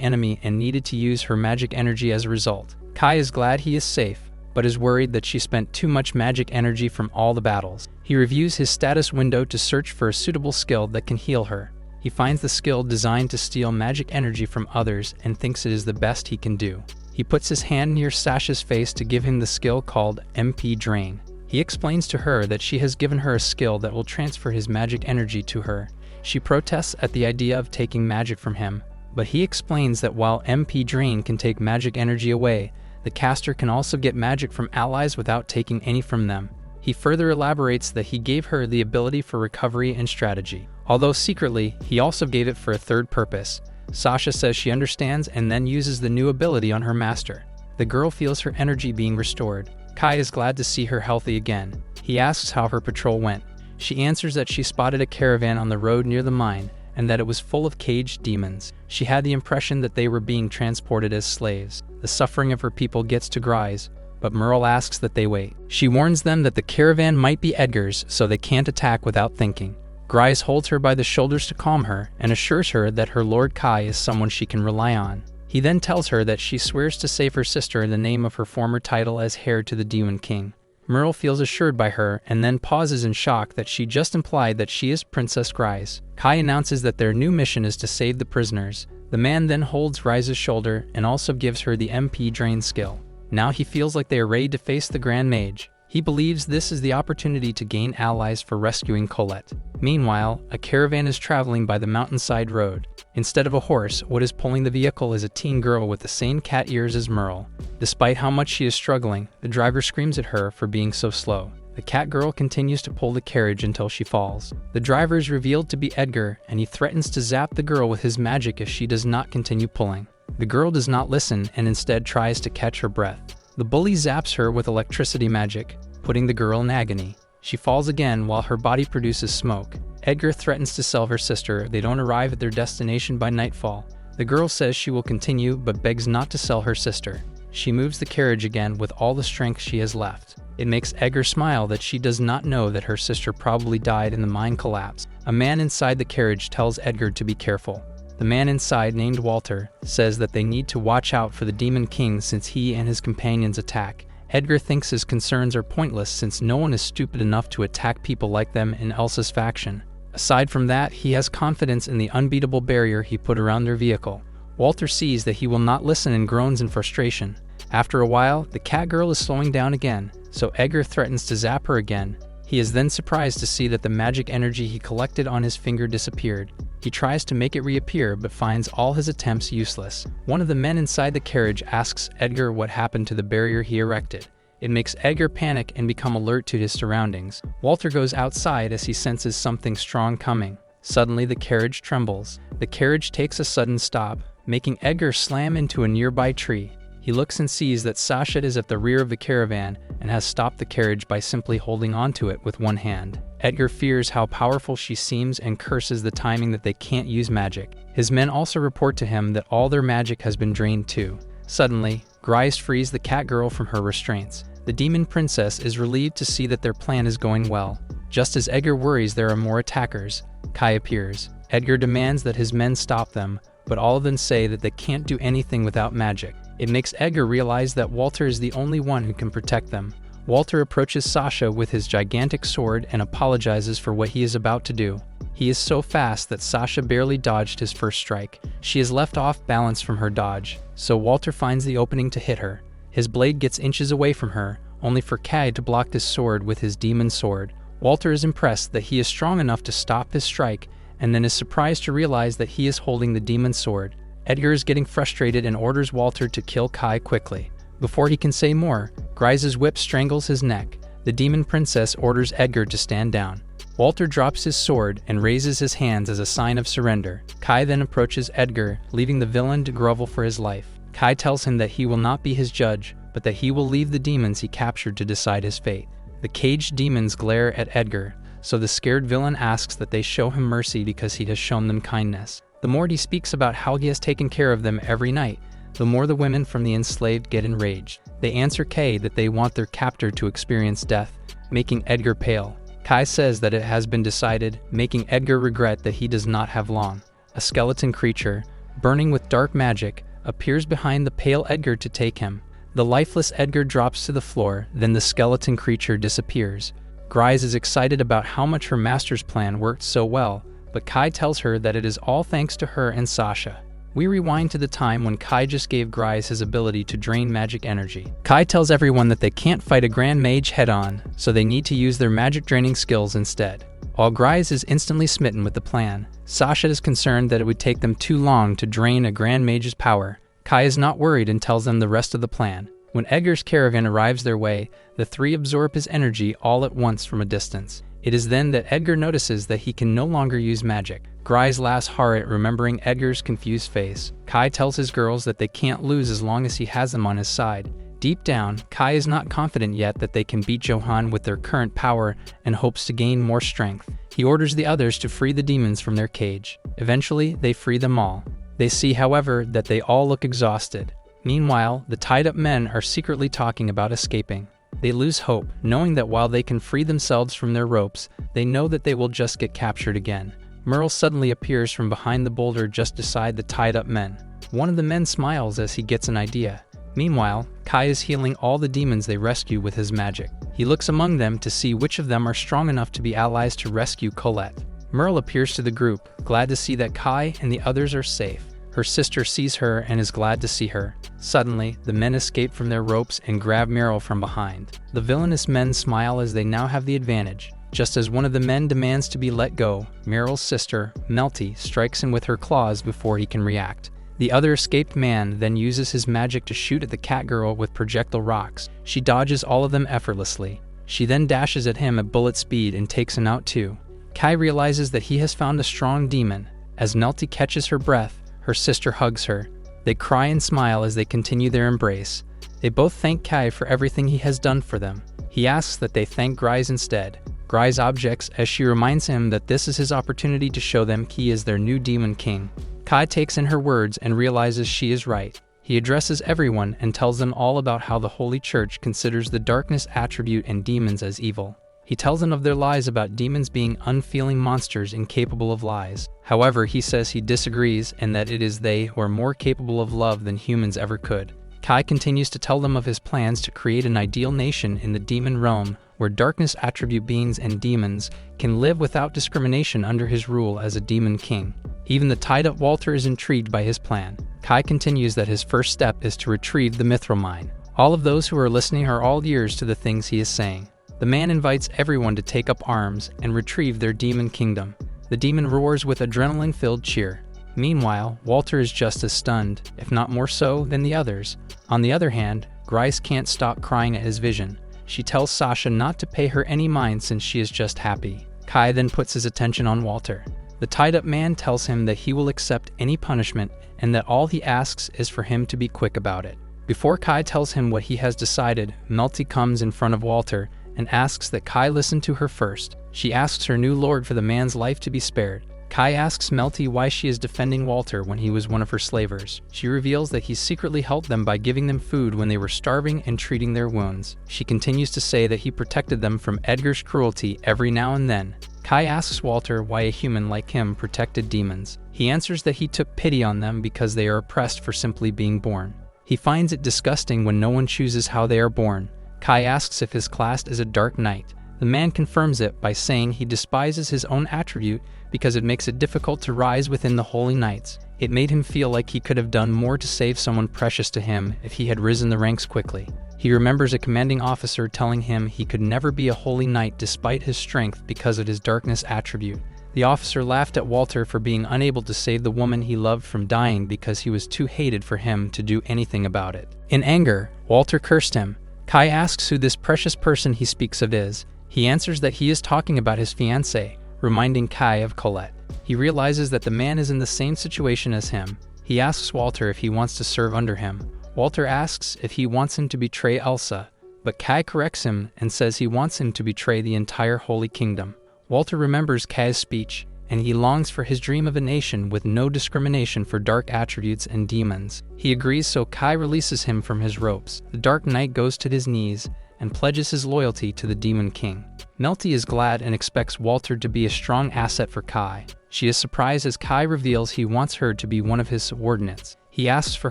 enemy and needed to use her magic energy as a result. Kai is glad he is safe, but is worried that she spent too much magic energy from all the battles. He reviews his status window to search for a suitable skill that can heal her. He finds the skill designed to steal magic energy from others and thinks it is the best he can do. He puts his hand near Sasha's face to give him the skill called MP Drain. He explains to her that she has given her a skill that will transfer his magic energy to her. She protests at the idea of taking magic from him, but he explains that while MP Drain can take magic energy away, the caster can also get magic from allies without taking any from them. He further elaborates that he gave her the ability for recovery and strategy. Although secretly, he also gave it for a third purpose. Sasha says she understands and then uses the new ability on her master. The girl feels her energy being restored. Kai is glad to see her healthy again. He asks how her patrol went. She answers that she spotted a caravan on the road near the mine and that it was full of caged demons. She had the impression that they were being transported as slaves. The suffering of her people gets to Grise, but Merle asks that they wait. She warns them that the caravan might be Edgar's, so they can't attack without thinking. Grise holds her by the shoulders to calm her and assures her that her Lord Kai is someone she can rely on. He then tells her that she swears to save her sister in the name of her former title as heir to the Demon King. Merle feels assured by her and then pauses in shock that she just implied that she is Princess Grise. Kai announces that their new mission is to save the prisoners. The man then holds Grise's shoulder and also gives her the MP Drain skill. Now he feels like they are ready to face the Grand Mage. He believes this is the opportunity to gain allies for rescuing Colette. Meanwhile, a caravan is traveling by the mountainside road. Instead of a horse, what is pulling the vehicle is a teen girl with the same cat ears as Merle. Despite how much she is struggling, the driver screams at her for being so slow. The cat girl continues to pull the carriage until she falls. The driver is revealed to be Edgar, and he threatens to zap the girl with his magic if she does not continue pulling. The girl does not listen and instead tries to catch her breath. The bully zaps her with electricity magic, putting the girl in agony. She falls again while her body produces smoke. Edgar threatens to sell her sister if they don't arrive at their destination by nightfall. The girl says she will continue but begs not to sell her sister. She moves the carriage again with all the strength she has left. It makes Edgar smile that she does not know that her sister probably died in the mine collapse. A man inside the carriage tells Edgar to be careful. The man inside, named Walter, says that they need to watch out for the Demon King since he and his companions attack. Edgar thinks his concerns are pointless since no one is stupid enough to attack people like them in Elsa's faction. Aside from that, he has confidence in the unbeatable barrier he put around their vehicle. Walter sees that he will not listen and groans in frustration. After a while, the cat girl is slowing down again, so Edgar threatens to zap her again. He is then surprised to see that the magic energy he collected on his finger disappeared. He tries to make it reappear but finds all his attempts useless. One of the men inside the carriage asks Edgar what happened to the barrier he erected. It makes Edgar panic and become alert to his surroundings. Walter goes outside as he senses something strong coming. Suddenly the carriage trembles. The carriage takes a sudden stop, making Edgar slam into a nearby tree. He looks and sees that Sasha is at the rear of the caravan and has stopped the carriage by simply holding onto it with one hand. Edgar fears how powerful she seems and curses the timing that they can't use magic. His men also report to him that all their magic has been drained too. Suddenly, Grise frees the cat girl from her restraints. The demon princess is relieved to see that their plan is going well. Just as Edgar worries there are more attackers, Kai appears. Edgar demands that his men stop them, but all of them say that they can't do anything without magic. It makes Edgar realize that Walter is the only one who can protect them. Walter approaches Sasha with his gigantic sword and apologizes for what he is about to do. He is so fast that Sasha barely dodged his first strike. She is left off balance from her dodge, so Walter finds the opening to hit her. His blade gets inches away from her, only for Kai to block his sword with his demon sword. Walter is impressed that he is strong enough to stop his strike and then is surprised to realize that he is holding the demon's sword. Edgar is getting frustrated and orders Walter to kill Kai quickly. Before he can say more, Grise's whip strangles his neck. The demon princess orders Edgar to stand down. Walter drops his sword and raises his hands as a sign of surrender. Kai then approaches Edgar, leaving the villain to grovel for his life. Kai tells him that he will not be his judge, but that he will leave the demons he captured to decide his fate. The caged demons glare at Edgar, so the scared villain asks that they show him mercy because he has shown them kindness. The more he speaks about how he has taken care of them every night, the more the women from the enslaved get enraged. They answer Kai that they want their captor to experience death, making Edgar pale. Kai says that it has been decided, making Edgar regret that he does not have long. A skeleton creature, burning with dark magic, appears behind the pale Edgar to take him. The lifeless Edgar drops to the floor, then the skeleton creature disappears. Grise is excited about how much her master's plan worked so well, but Kai tells her that it is all thanks to her and Sasha. We rewind to the time when Kai just gave Grise his ability to drain magic energy. Kai tells everyone that they can't fight a grand mage head-on, so they need to use their magic draining skills instead. While Grise is instantly smitten with the plan, Sasha is concerned that it would take them too long to drain a grand mage's power. Kai is not worried and tells them the rest of the plan. When Edgar's caravan arrives their way, the three absorb his energy all at once from a distance. It is then that Edgar notices that he can no longer use magic. Grise laughs hard at remembering Edgar's confused face. Kai tells his girls that they can't lose as long as he has them on his side. Deep down, Kai is not confident yet that they can beat Johan with their current power and hopes to gain more strength. He orders the others to free the demons from their cage. Eventually, they free them all. They see, however, that they all look exhausted. Meanwhile, the tied-up men are secretly talking about escaping. They lose hope, knowing that while they can free themselves from their ropes, they know that they will just get captured again. Merle suddenly appears from behind the boulder just beside the tied-up men. One of the men smiles as he gets an idea. Meanwhile, Kai is healing all the demons they rescue with his magic. He looks among them to see which of them are strong enough to be allies to rescue Colette. Merle appears to the group, glad to see that Kai and the others are safe. Her sister sees her and is glad to see her. Suddenly, the men escape from their ropes and grab Merle from behind. The villainous men smile as they now have the advantage. Just as one of the men demands to be let go, Merle's sister, Melty, strikes him with her claws before he can react. The other escaped man then uses his magic to shoot at the catgirl with projectile rocks. She dodges all of them effortlessly. She then dashes at him at bullet speed and takes him out too. Kai realizes that he has found a strong demon. As Melty catches her breath, her sister hugs her. They cry and smile as they continue their embrace. They both thank Kai for everything he has done for them. He asks that they thank Grise instead. Grise objects as she reminds him that this is his opportunity to show them he is their new demon king. Kai takes in her words and realizes she is right. He addresses everyone and tells them all about how the Holy Church considers the darkness attribute and demons as evil. He tells them of their lies about demons being unfeeling monsters incapable of lies. However, he says he disagrees and that it is they who are more capable of love than humans ever could. Kai continues to tell them of his plans to create an ideal nation in the demon realm where darkness attribute beings and demons can live without discrimination under his rule as a demon king. Even the tied-up Walter is intrigued by his plan. Kai continues that his first step is to retrieve the mithril mine. All of those who are listening are all ears to the things he is saying. The man invites everyone to take up arms and retrieve their demon kingdom. The demon roars with adrenaline-filled cheer. Meanwhile, Walter is just as stunned, if not more so, than the others. On the other hand, Grise can't stop crying at his vision. She tells Sasha not to pay her any mind since she is just happy. Kai then puts his attention on Walter. The tied-up man tells him that he will accept any punishment and that all he asks is for him to be quick about it. Before Kai tells him what he has decided, Melty comes in front of Walter and asks that Kai listen to her first. She asks her new lord for the man's life to be spared. Kai asks Melty why she is defending Walter when he was one of her slavers. She reveals that he secretly helped them by giving them food when they were starving and treating their wounds. She continues to say that he protected them from Edgar's cruelty every now and then. Kai asks Walter why a human like him protected demons. He answers that he took pity on them because they are oppressed for simply being born. He finds it disgusting when no one chooses how they are born. Kai asks if his class is a dark knight. The man confirms it by saying he despises his own attribute because it makes it difficult to rise within the holy knights. It made him feel like he could have done more to save someone precious to him if he had risen the ranks quickly. He remembers a commanding officer telling him he could never be a holy knight despite his strength because of his darkness attribute. The officer laughed at Walter for being unable to save the woman he loved from dying because he was too hated for him to do anything about it. In anger, Walter cursed him. Kai asks who this precious person he speaks of is. He answers that he is talking about his fiancée, reminding Kai of Colette. He realizes that the man is in the same situation as him. He asks Walter if he wants to serve under him. Walter asks if he wants him to betray Elsa, but Kai corrects him and says he wants him to betray the entire Holy Kingdom. Walter remembers Kai's speech, and he longs for his dream of a nation with no discrimination for dark attributes and demons. He agrees, so Kai releases him from his ropes. The Dark Knight goes to his knees and pledges his loyalty to the Demon King. Melty is glad and expects Walter to be a strong asset for Kai. She is surprised as Kai reveals he wants her to be one of his subordinates. He asks for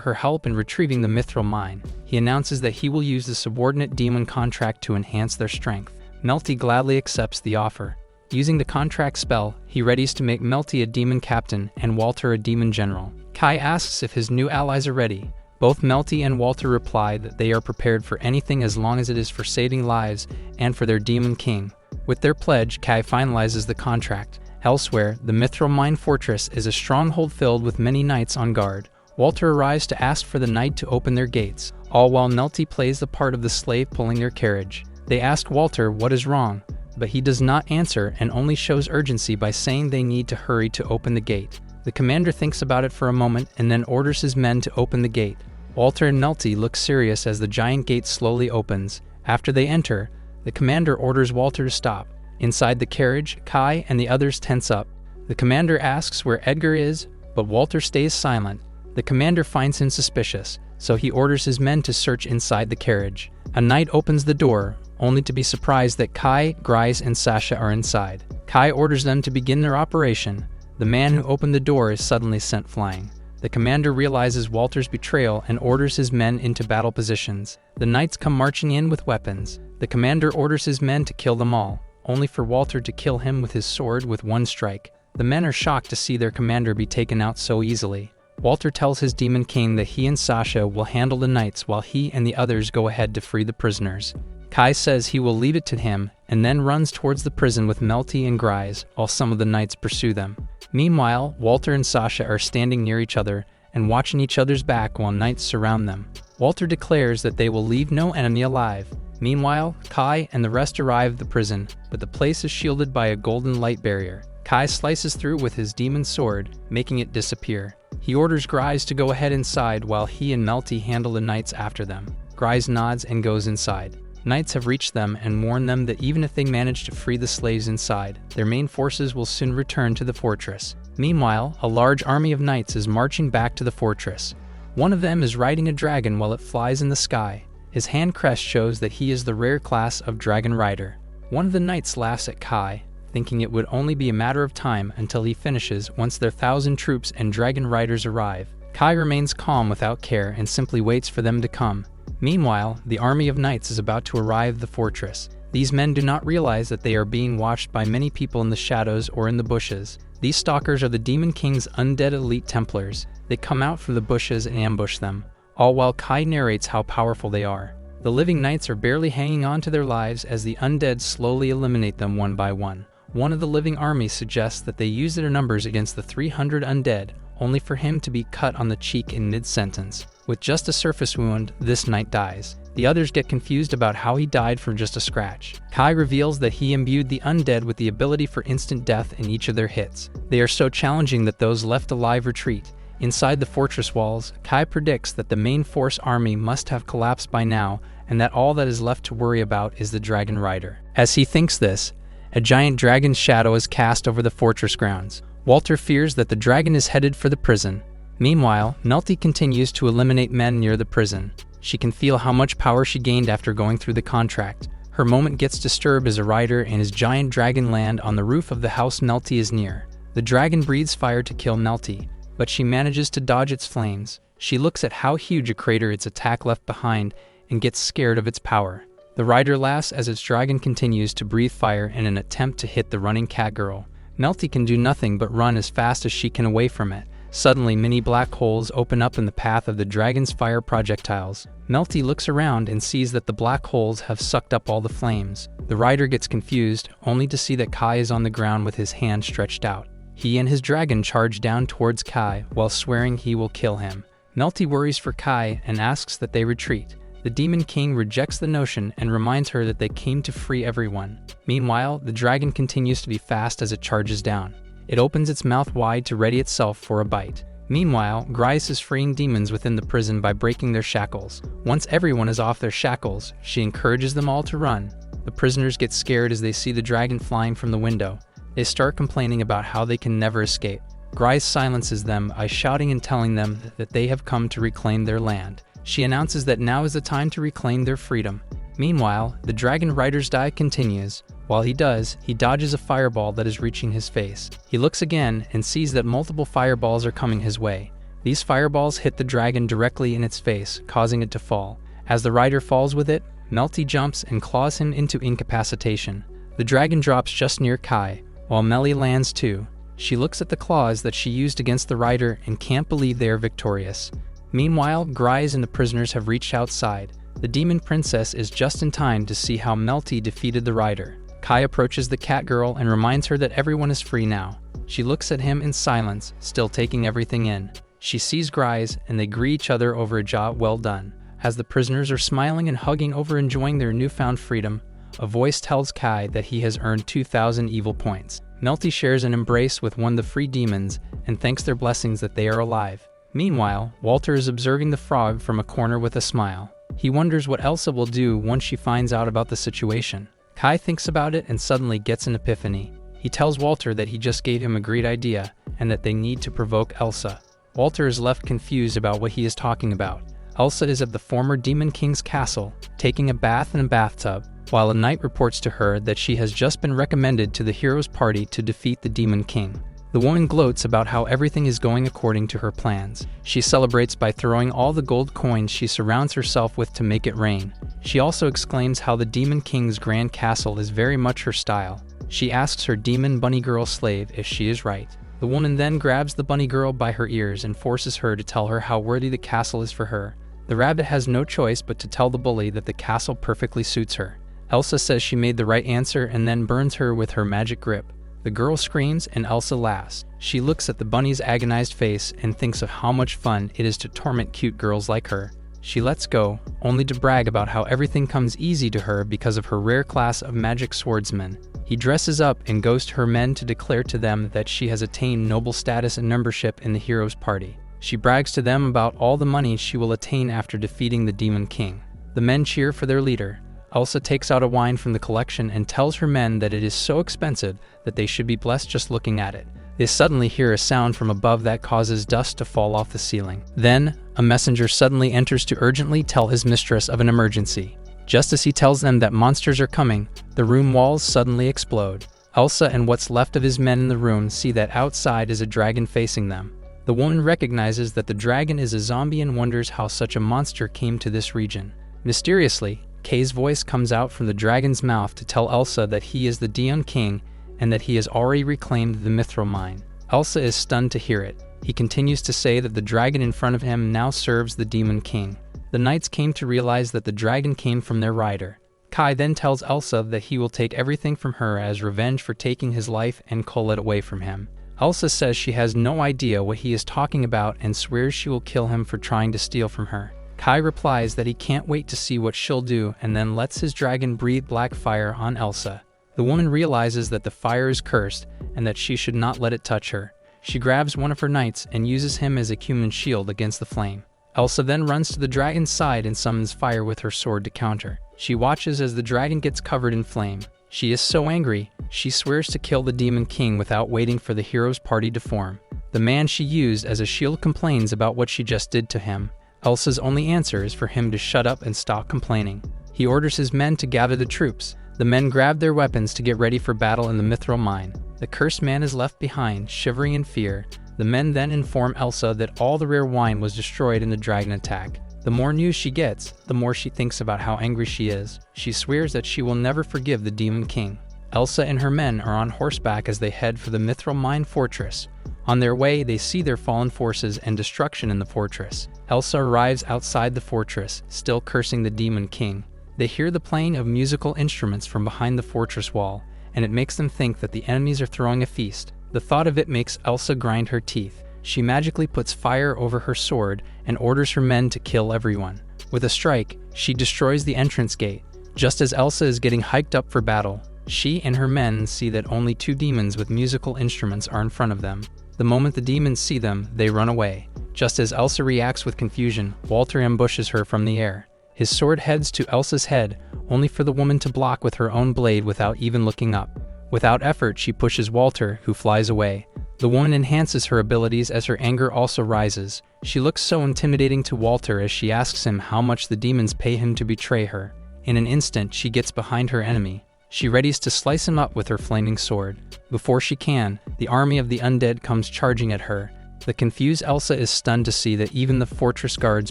her help in retrieving the Mithril Mine. He announces that he will use the subordinate demon contract to enhance their strength. Melty gladly accepts the offer. Using the contract spell, he readies to make Melty a demon captain and Walter a demon general. Kai asks if his new allies are ready. Both Melty and Walter reply that they are prepared for anything as long as it is for saving lives and for their demon king. With their pledge, Kai finalizes the contract. Elsewhere, the Mithril Mine Fortress is a stronghold filled with many knights on guard. Walter arrives to ask for the knight to open their gates, all while Melty plays the part of the slave pulling their carriage. They ask Walter what is wrong, but he does not answer and only shows urgency by saying they need to hurry to open the gate. The commander thinks about it for a moment and then orders his men to open the gate. Walter and Melty look serious as the giant gate slowly opens. After they enter, the commander orders Walter to stop. Inside the carriage, Kai and the others tense up. The commander asks where Edgar is, but Walter stays silent. The commander finds him suspicious, so he orders his men to search inside the carriage. A knight opens the door, only to be surprised that Kai, Grise, and Sasha are inside. Kai orders them to begin their operation. The man who opened the door is suddenly sent flying. The commander realizes Walter's betrayal and orders his men into battle positions. The knights come marching in with weapons. The commander orders his men to kill them all, only for Walter to kill him with his sword with one strike. The men are shocked to see their commander be taken out so easily. Walter tells his demon king that he and Sasha will handle the knights while he and the others go ahead to free the prisoners. Kai says he will leave it to him and then runs towards the prison with Melty and Grise while some of the knights pursue them. Meanwhile, Walter and Sasha are standing near each other and watching each other's back while knights surround them. Walter declares that they will leave no enemy alive. Meanwhile, Kai and the rest arrive at the prison, but the place is shielded by a golden light barrier. Kai slices through with his demon sword, making it disappear. He orders Grise to go ahead inside while he and Melty handle the knights after them. Grise nods and goes inside. Knights have reached them and warn them that even if they manage to free the slaves inside, their main forces will soon return to the fortress. Meanwhile, a large army of knights is marching back to the fortress. One of them is riding a dragon while it flies in the sky. His hand crest shows that he is the rare class of dragon rider. One of the knights laughs at Kai, thinking it would only be a matter of time until he finishes once their 1,000 troops and dragon riders arrive. Kai remains calm without care and simply waits for them to come. Meanwhile, the army of knights is about to arrive at the fortress. These men do not realize that they are being watched by many people in the shadows or in the bushes. These stalkers are the Demon King's undead elite Templars. They come out from the bushes and ambush them, all while Kai narrates how powerful they are. The living knights are barely hanging on to their lives as the undead slowly eliminate them one by one. One of the living army suggests that they use their numbers against the 300 undead, only for him to be cut on the cheek in mid-sentence. With just a surface wound, this knight dies. The others get confused about how he died from just a scratch. Kai reveals that he imbued the undead with the ability for instant death in each of their hits. They are so challenging that those left alive retreat. Inside the fortress walls, Kai predicts that the main force army must have collapsed by now, and that all that is left to worry about is the dragon rider. As he thinks this, a giant dragon's shadow is cast over the fortress grounds. Walter fears that the dragon is headed for the prison. Meanwhile, Melty continues to eliminate men near the prison. She can feel how much power she gained after going through the contract. Her moment gets disturbed as a rider and his giant dragon land on the roof of the house Melty is near. The dragon breathes fire to kill Melty, but she manages to dodge its flames. She looks at how huge a crater its attack left behind and gets scared of its power. The rider laughs as its dragon continues to breathe fire in an attempt to hit the running cat girl. Melty can do nothing but run as fast as she can away from it. Suddenly, many black holes open up in the path of the dragon's fire projectiles. Melty looks around and sees that the black holes have sucked up all the flames. The rider gets confused, only to see that Kai is on the ground with his hand stretched out. He and his dragon charge down towards Kai while swearing he will kill him. Melty worries for Kai and asks that they retreat. The Demon King rejects the notion and reminds her that they came to free everyone. Meanwhile, the dragon continues to be fast as it charges down. It opens its mouth wide to ready itself for a bite. Meanwhile, Grice is freeing demons within the prison by breaking their shackles. Once everyone is off their shackles, she encourages them all to run. The prisoners get scared as they see the dragon flying from the window. They start complaining about how they can never escape. Grice silences them by shouting and telling them that they have come to reclaim their land. She announces that now is the time to reclaim their freedom. Meanwhile, the dragon rider's die continues. While he does, he dodges a fireball that is reaching his face. He looks again and sees that multiple fireballs are coming his way. These fireballs hit the dragon directly in its face, causing it to fall. As the rider falls with it, Melty jumps and claws him into incapacitation. The dragon drops just near Kai, while Melly lands too. She looks at the claws that she used against the rider and can't believe they are victorious. Meanwhile, Grice and the prisoners have reached outside. The demon princess is just in time to see how Melty defeated the rider. Kai approaches the cat girl and reminds her that everyone is free now. She looks at him in silence, still taking everything in. She sees Grice and they greet each other over a job well done. As the prisoners are smiling and hugging over enjoying their newfound freedom, a voice tells Kai that he has earned 2,000 evil points. Melty shares an embrace with one of the free demons and thanks their blessings that they are alive. Meanwhile, Walter is observing the frog from a corner with a smile. He wonders what Elsa will do once she finds out about the situation. Kai thinks about it and suddenly gets an epiphany. He tells Walter that he just gave him a great idea and that they need to provoke Elsa. Walter is left confused about what he is talking about. Elsa is at the former Demon King's castle, taking a bath in a bathtub, while a knight reports to her that she has just been recommended to the hero's party to defeat the Demon King. The woman gloats about how everything is going according to her plans. She celebrates by throwing all the gold coins she surrounds herself with to make it rain. She also exclaims how the Demon King's grand castle is very much her style. She asks her demon bunny girl slave if she is right. The woman then grabs the bunny girl by her ears and forces her to tell her how worthy the castle is for her. The rabbit has no choice but to tell the bully that the castle perfectly suits her. Elsa says she made the right answer and then burns her with her magic grip. The girl screams and Elsa laughs. She looks at the bunny's agonized face and thinks of how much fun it is to torment cute girls like her. She lets go, only to brag about how everything comes easy to her because of her rare class of magic swordsman. He dresses up and goes to her men to declare to them that she has attained noble status and membership in the hero's party. She brags to them about all the money she will attain after defeating the Demon King. The men cheer for their leader. Elsa takes out a wine from the collection and tells her men that it is so expensive that they should be blessed just looking at it. They suddenly hear a sound from above that causes dust to fall off the ceiling. Then, a messenger suddenly enters to urgently tell his mistress of an emergency. Just as he tells them that monsters are coming, the room walls suddenly explode. Elsa and what's left of his men in the room see that outside is a dragon facing them. The woman recognizes that the dragon is a zombie and wonders how such a monster came to this region. Mysteriously, Kay's voice comes out from the dragon's mouth to tell Elsa that he is the Demon King and that he has already reclaimed the Mithril Mine. Elsa is stunned to hear it. He continues to say that the dragon in front of him now serves the Demon King. The knights came to realize that the dragon came from their rider. Kai then tells Elsa that he will take everything from her as revenge for taking his life and cull it away from him. Elsa says she has no idea what he is talking about and swears she will kill him for trying to steal from her. Kai replies that he can't wait to see what she'll do and then lets his dragon breathe black fire on Elsa. The woman realizes that the fire is cursed and that she should not let it touch her. She grabs one of her knights and uses him as a human shield against the flame. Elsa then runs to the dragon's side and summons fire with her sword to counter. She watches as the dragon gets covered in flame. She is so angry, she swears to kill the Demon King without waiting for the hero's party to form. The man she used as a shield complains about what she just did to him. Elsa's only answer is for him to shut up and stop complaining. He orders his men to gather the troops. The men grab their weapons to get ready for battle in the Mithril Mine. The cursed man is left behind, shivering in fear. The men then inform Elsa that all the rare wine was destroyed in the dragon attack. The more news she gets, the more she thinks about how angry she is. She swears that she will never forgive the Demon King. Elsa and her men are on horseback as they head for the Mithril Mine fortress. On their way, they see their fallen forces and destruction in the fortress. Elsa arrives outside the fortress, still cursing the Demon King. They hear the playing of musical instruments from behind the fortress wall, and it makes them think that the enemies are throwing a feast. The thought of it makes Elsa grind her teeth. She magically puts fire over her sword and orders her men to kill everyone. With a strike, she destroys the entrance gate. Just as Elsa is getting hiked up for battle, she and her men see that only 2 demons with musical instruments are in front of them. The moment the demons see them, they run away. Just as Elsa reacts with confusion, Walter ambushes her from the air. His sword heads to Elsa's head, only for the woman to block with her own blade without even looking up. Without effort, she pushes Walter, who flies away. The woman enhances her abilities as her anger also rises. She looks so intimidating to Walter as she asks him how much the demons pay him to betray her. In an instant, she gets behind her enemy. She readies to slice him up with her flaming sword. Before she can, the army of the undead comes charging at her. The confused Elsa is stunned to see that even the fortress guards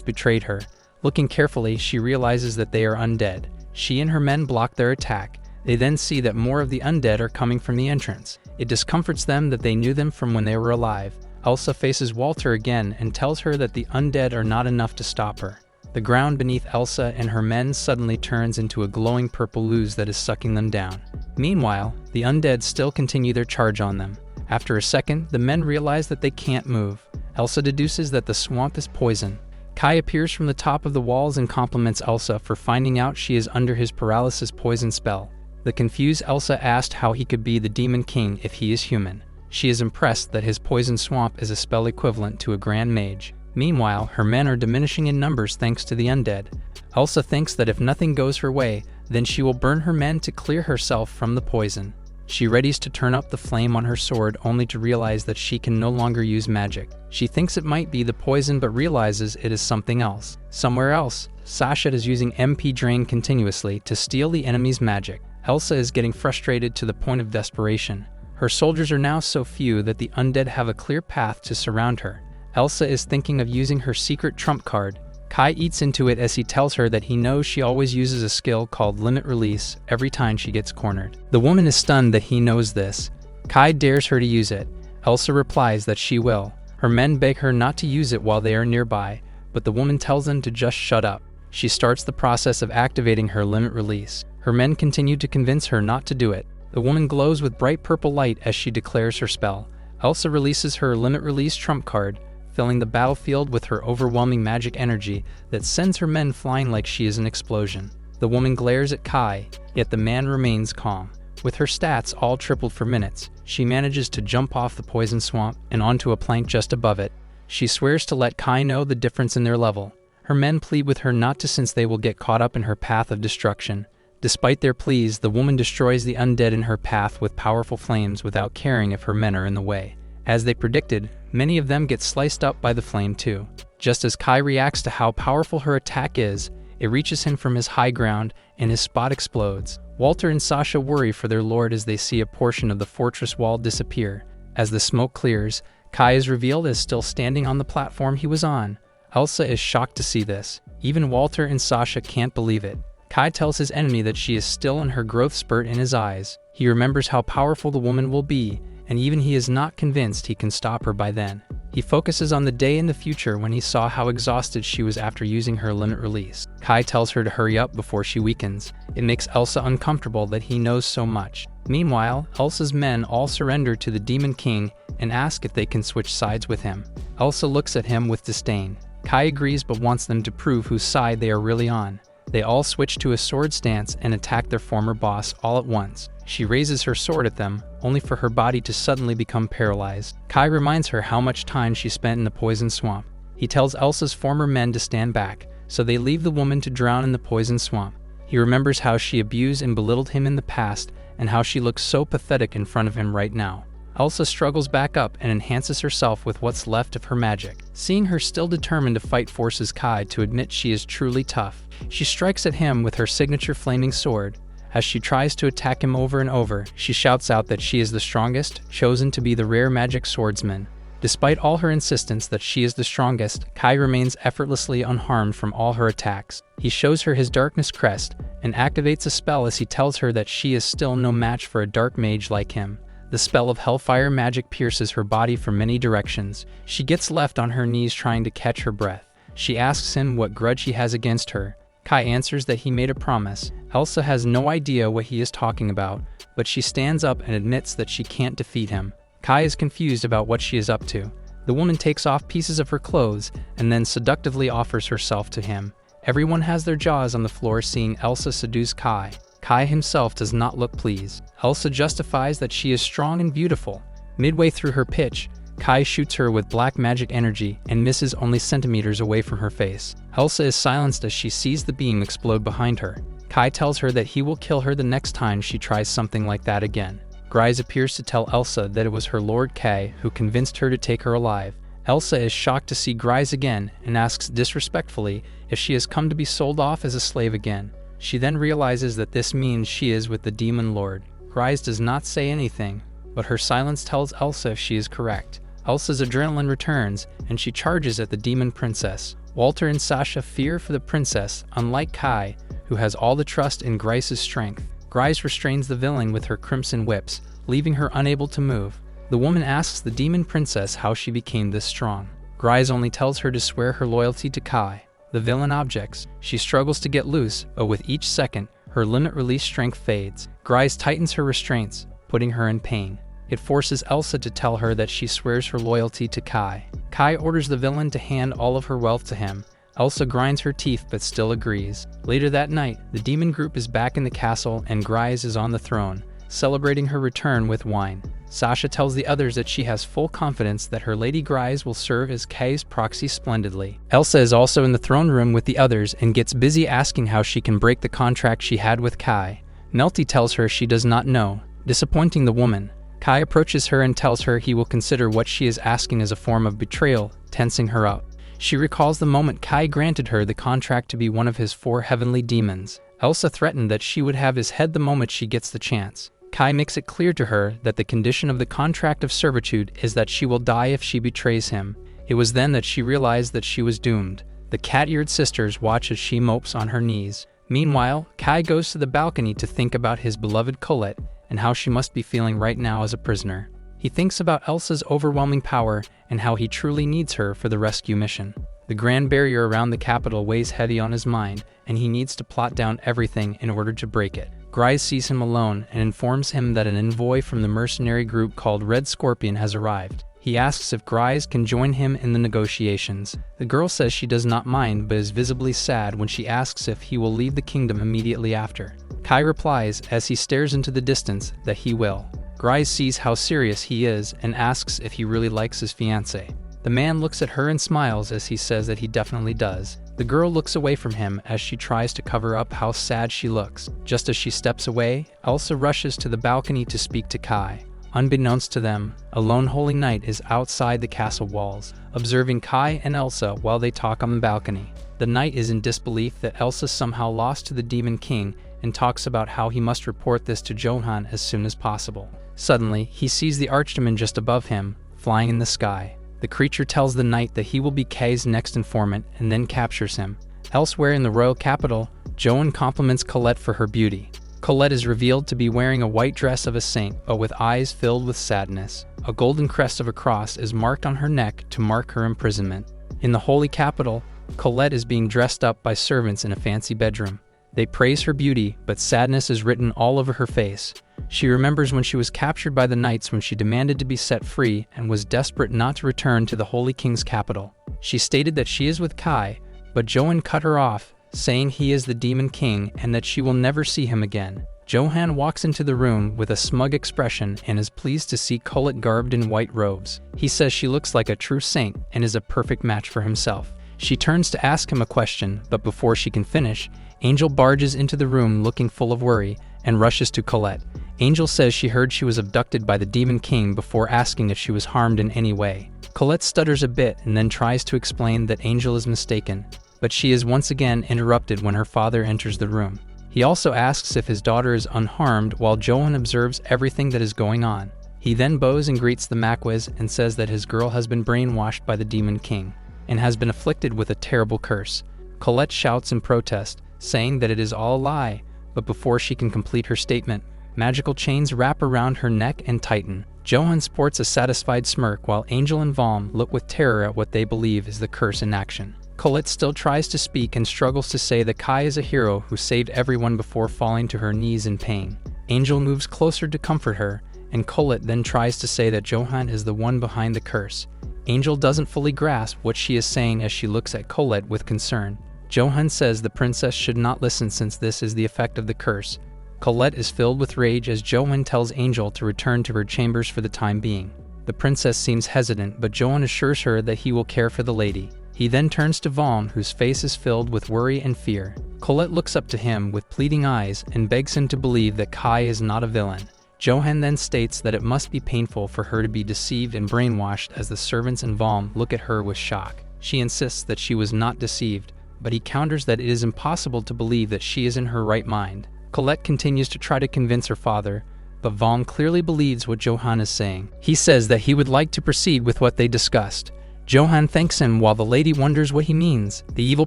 betrayed her. Looking carefully, she realizes that they are undead. She and her men block their attack. They then see that more of the undead are coming from the entrance. It discomforts them that they knew them from when they were alive. Elsa faces Walter again and tells her that the undead are not enough to stop her. The ground beneath Elsa and her men suddenly turns into a glowing purple ooze that is sucking them down. Meanwhile, the undead still continue their charge on them. After a second, the men realize that they can't move. Elsa deduces that the swamp is poison. Kai appears from the top of the walls and compliments Elsa for finding out she is under his paralysis poison spell. The confused Elsa asked how he could be the Demon King if he is human. She is impressed that his poison swamp is a spell equivalent to a grand mage. Meanwhile, her men are diminishing in numbers thanks to the undead. Elsa thinks that if nothing goes her way, then she will burn her men to clear herself from the poison. She readies to turn up the flame on her sword only to realize that she can no longer use magic. She thinks it might be the poison but realizes it is something else. Somewhere else, Sasha is using MP Drain continuously to steal the enemy's magic. Elsa is getting frustrated to the point of desperation. Her soldiers are now so few that the undead have a clear path to surround her. Elsa is thinking of using her secret trump card. Kai eats into it as he tells her that he knows she always uses a skill called Limit Release every time she gets cornered. The woman is stunned that he knows this. Kai dares her to use it. Elsa replies that she will. Her men beg her not to use it while they are nearby, but the woman tells them to just shut up. She starts the process of activating her Limit Release. Her men continue to convince her not to do it. The woman glows with bright purple light as she declares her spell. Elsa releases her Limit Release trump card, filling the battlefield with her overwhelming magic energy that sends her men flying like she is an explosion. The woman glares at Kai, yet the man remains calm. With her stats all tripled for minutes, she manages to jump off the poison swamp and onto a plank just above it. She swears to let Kai know the difference in their level. Her men plead with her not to, since they will get caught up in her path of destruction. Despite their pleas, the woman destroys the undead in her path with powerful flames without caring if her men are in the way. As they predicted, many of them get sliced up by the flame too. Just as Kai reacts to how powerful her attack is, it reaches him from his high ground and his spot explodes. Walter and Sasha worry for their lord as they see a portion of the fortress wall disappear. As the smoke clears, Kai is revealed as still standing on the platform he was on. Elsa is shocked to see this. Even Walter and Sasha can't believe it. Kai tells his enemy that she is still in her growth spurt in his eyes. He remembers how powerful the woman will be, and even he is not convinced he can stop her by then. He focuses on the day in the future when he saw how exhausted she was after using her limit release. Kai tells her to hurry up before she weakens. It makes Elsa uncomfortable that he knows so much. Meanwhile, Elsa's men all surrender to the Demon King and ask if they can switch sides with him. Elsa looks at him with disdain. Kai agrees but wants them to prove whose side they are really on. They all switch to a sword stance and attack their former boss all at once. She raises her sword at them, only for her body to suddenly become paralyzed. Kai reminds her how much time she spent in the poison swamp. He tells Elsa's former men to stand back, so they leave the woman to drown in the poison swamp. He remembers how she abused and belittled him in the past, and how she looks so pathetic in front of him right now. Elsa struggles back up and enhances herself with what's left of her magic. Seeing her still determined to fight forces Kai to admit she is truly tough. She strikes at him with her signature flaming sword. As she tries to attack him over and over, she shouts out that she is the strongest, chosen to be the rare magic swordsman. Despite all her insistence that she is the strongest, Kai remains effortlessly unharmed from all her attacks. He shows her his darkness crest and activates a spell as he tells her that she is still no match for a dark mage like him. The The spell of hellfire magic pierces her body from many directions. She gets left on her knees trying to catch her breath. She asks him what grudge he has against her. Kai answers that he made a promise. Elsa has no idea what he is talking about, but she stands up and admits that she can't defeat him. Kai is confused about what she is up to. The woman takes off pieces of her clothes and then seductively offers herself to him. Everyone has their jaws on the floor seeing Elsa seduce Kai. Kai himself does not look pleased. Elsa justifies that she is strong and beautiful. Midway through her pitch, Kai shoots her with black magic energy and misses only centimeters away from her face. Elsa is silenced as she sees the beam explode behind her. Kai tells her that he will kill her the next time she tries something like that again. Grise appears to tell Elsa that it was her Lord Kai who convinced her to take her alive. Elsa is shocked to see Grise again and asks disrespectfully if she has come to be sold off as a slave again. She then realizes that this means she is with the Demon Lord. Grise does not say anything, but her silence tells Elsa if she is correct. Elsa's adrenaline returns, and she charges at the Demon Princess. Walter and Sasha fear for the princess, unlike Kai, who has all the trust in Grice's strength. Grise restrains the villain with her crimson whips, leaving her unable to move. The woman asks the Demon Princess how she became this strong. Grise only tells her to swear her loyalty to Kai. The villain objects. She struggles to get loose, but with each second, her limit-release strength fades. Grise tightens her restraints, putting her in pain. It forces Elsa to tell her that she swears her loyalty to Kai. Kai orders the villain to hand all of her wealth to him. Elsa grinds her teeth but still agrees. Later that night, the demon group is back in the castle and Grise is on the throne, celebrating her return with wine. Sasha tells the others that she has full confidence that her Lady Grise will serve as Kai's proxy splendidly. Elsa is also in the throne room with the others and gets busy asking how she can break the contract she had with Kai. Melty tells her she does not know, disappointing the woman. Kai approaches her and tells her he will consider what she is asking as a form of betrayal, tensing her up. She recalls the moment Kai granted her the contract to be one of his 4 heavenly demons. Elsa threatened that she would have his head the moment she gets the chance. Kai makes it clear to her that the condition of the contract of servitude is that she will die if she betrays him. It was then that she realized that she was doomed. The cat-eared sisters watch as she mopes on her knees. Meanwhile, Kai goes to the balcony to think about his beloved Colette and how she must be feeling right now as a prisoner. He thinks about Elsa's overwhelming power and how he truly needs her for the rescue mission. The grand barrier around the capital weighs heavy on his mind, and he needs to plot down everything in order to break it. Grise sees him alone and informs him that an envoy from the mercenary group called Red Scorpion has arrived. He asks if Grise can join him in the negotiations. The girl says she does not mind but is visibly sad when she asks if he will leave the kingdom immediately after. Kai replies, as he stares into the distance, that he will. Grise sees how serious he is and asks if he really likes his fiancée. The man looks at her and smiles as he says that he definitely does. The girl looks away from him as she tries to cover up how sad she looks. Just as she steps away, Elsa rushes to the balcony to speak to Kai. Unbeknownst to them, a lone holy knight is outside the castle walls, observing Kai and Elsa while they talk on the balcony. The knight is in disbelief that Elsa somehow lost to the Demon King and talks about how he must report this to Johann as soon as possible. Suddenly, he sees the archdemon just above him, flying in the sky. The creature tells the knight that he will be Kai's next informant and then captures him. Elsewhere in the royal capital, Johann compliments Colette for her beauty. Colette is revealed to be wearing a white dress of a saint, but with eyes filled with sadness. A golden crest of a cross is marked on her neck to mark her imprisonment. In the holy capital, Colette is being dressed up by servants in a fancy bedroom. They praise her beauty, but sadness is written all over her face. She remembers when she was captured by the knights when she demanded to be set free and was desperate not to return to the Holy King's capital. She stated that she is with Kai, but Johann cut her off, saying he is the Demon King and that she will never see him again. Johann walks into the room with a smug expression and is pleased to see Colette garbed in white robes. He says she looks like a true saint and is a perfect match for himself. She turns to ask him a question, but before she can finish, Angel barges into the room looking full of worry and rushes to Colette. Angel says she heard she was abducted by the Demon King before asking if she was harmed in any way. Colette stutters a bit and then tries to explain that Angel is mistaken, but she is once again interrupted when her father enters the room. He also asks if his daughter is unharmed while Johann observes everything that is going on. He then bows and greets the Maquis and says that his girl has been brainwashed by the Demon King and has been afflicted with a terrible curse. Colette shouts in protest, saying that it is all a lie, but before she can complete her statement, Magical chains wrap around her neck and tighten. Johan sports a satisfied smirk while Angel and Valm look with terror at what they believe is the curse in action. Colette still tries to speak and struggles to say that Kai is a hero who saved everyone before falling to her knees in pain. Angel moves closer to comfort her, and Colette then tries to say that Johan is the one behind the curse. Angel doesn't fully grasp what she is saying as she looks at Colette with concern. Johan says the princess should not listen since this is the effect of the curse. Colette is filled with rage as Johan tells Angel to return to her chambers for the time being. The princess seems hesitant, but Johan assures her that he will care for the lady. He then turns to Valm, whose face is filled with worry and fear. Colette looks up to him with pleading eyes and begs him to believe that Kai is not a villain. Johan then states that it must be painful for her to be deceived and brainwashed as the servants and Valm look at her with shock. She insists that she was not deceived, but he counters that it is impossible to believe that she is in her right mind. Colette continues to try to convince her father, but Valm clearly believes what Johan is saying. He says that he would like to proceed with what they discussed. Johan thanks him while the lady wonders what he means. The evil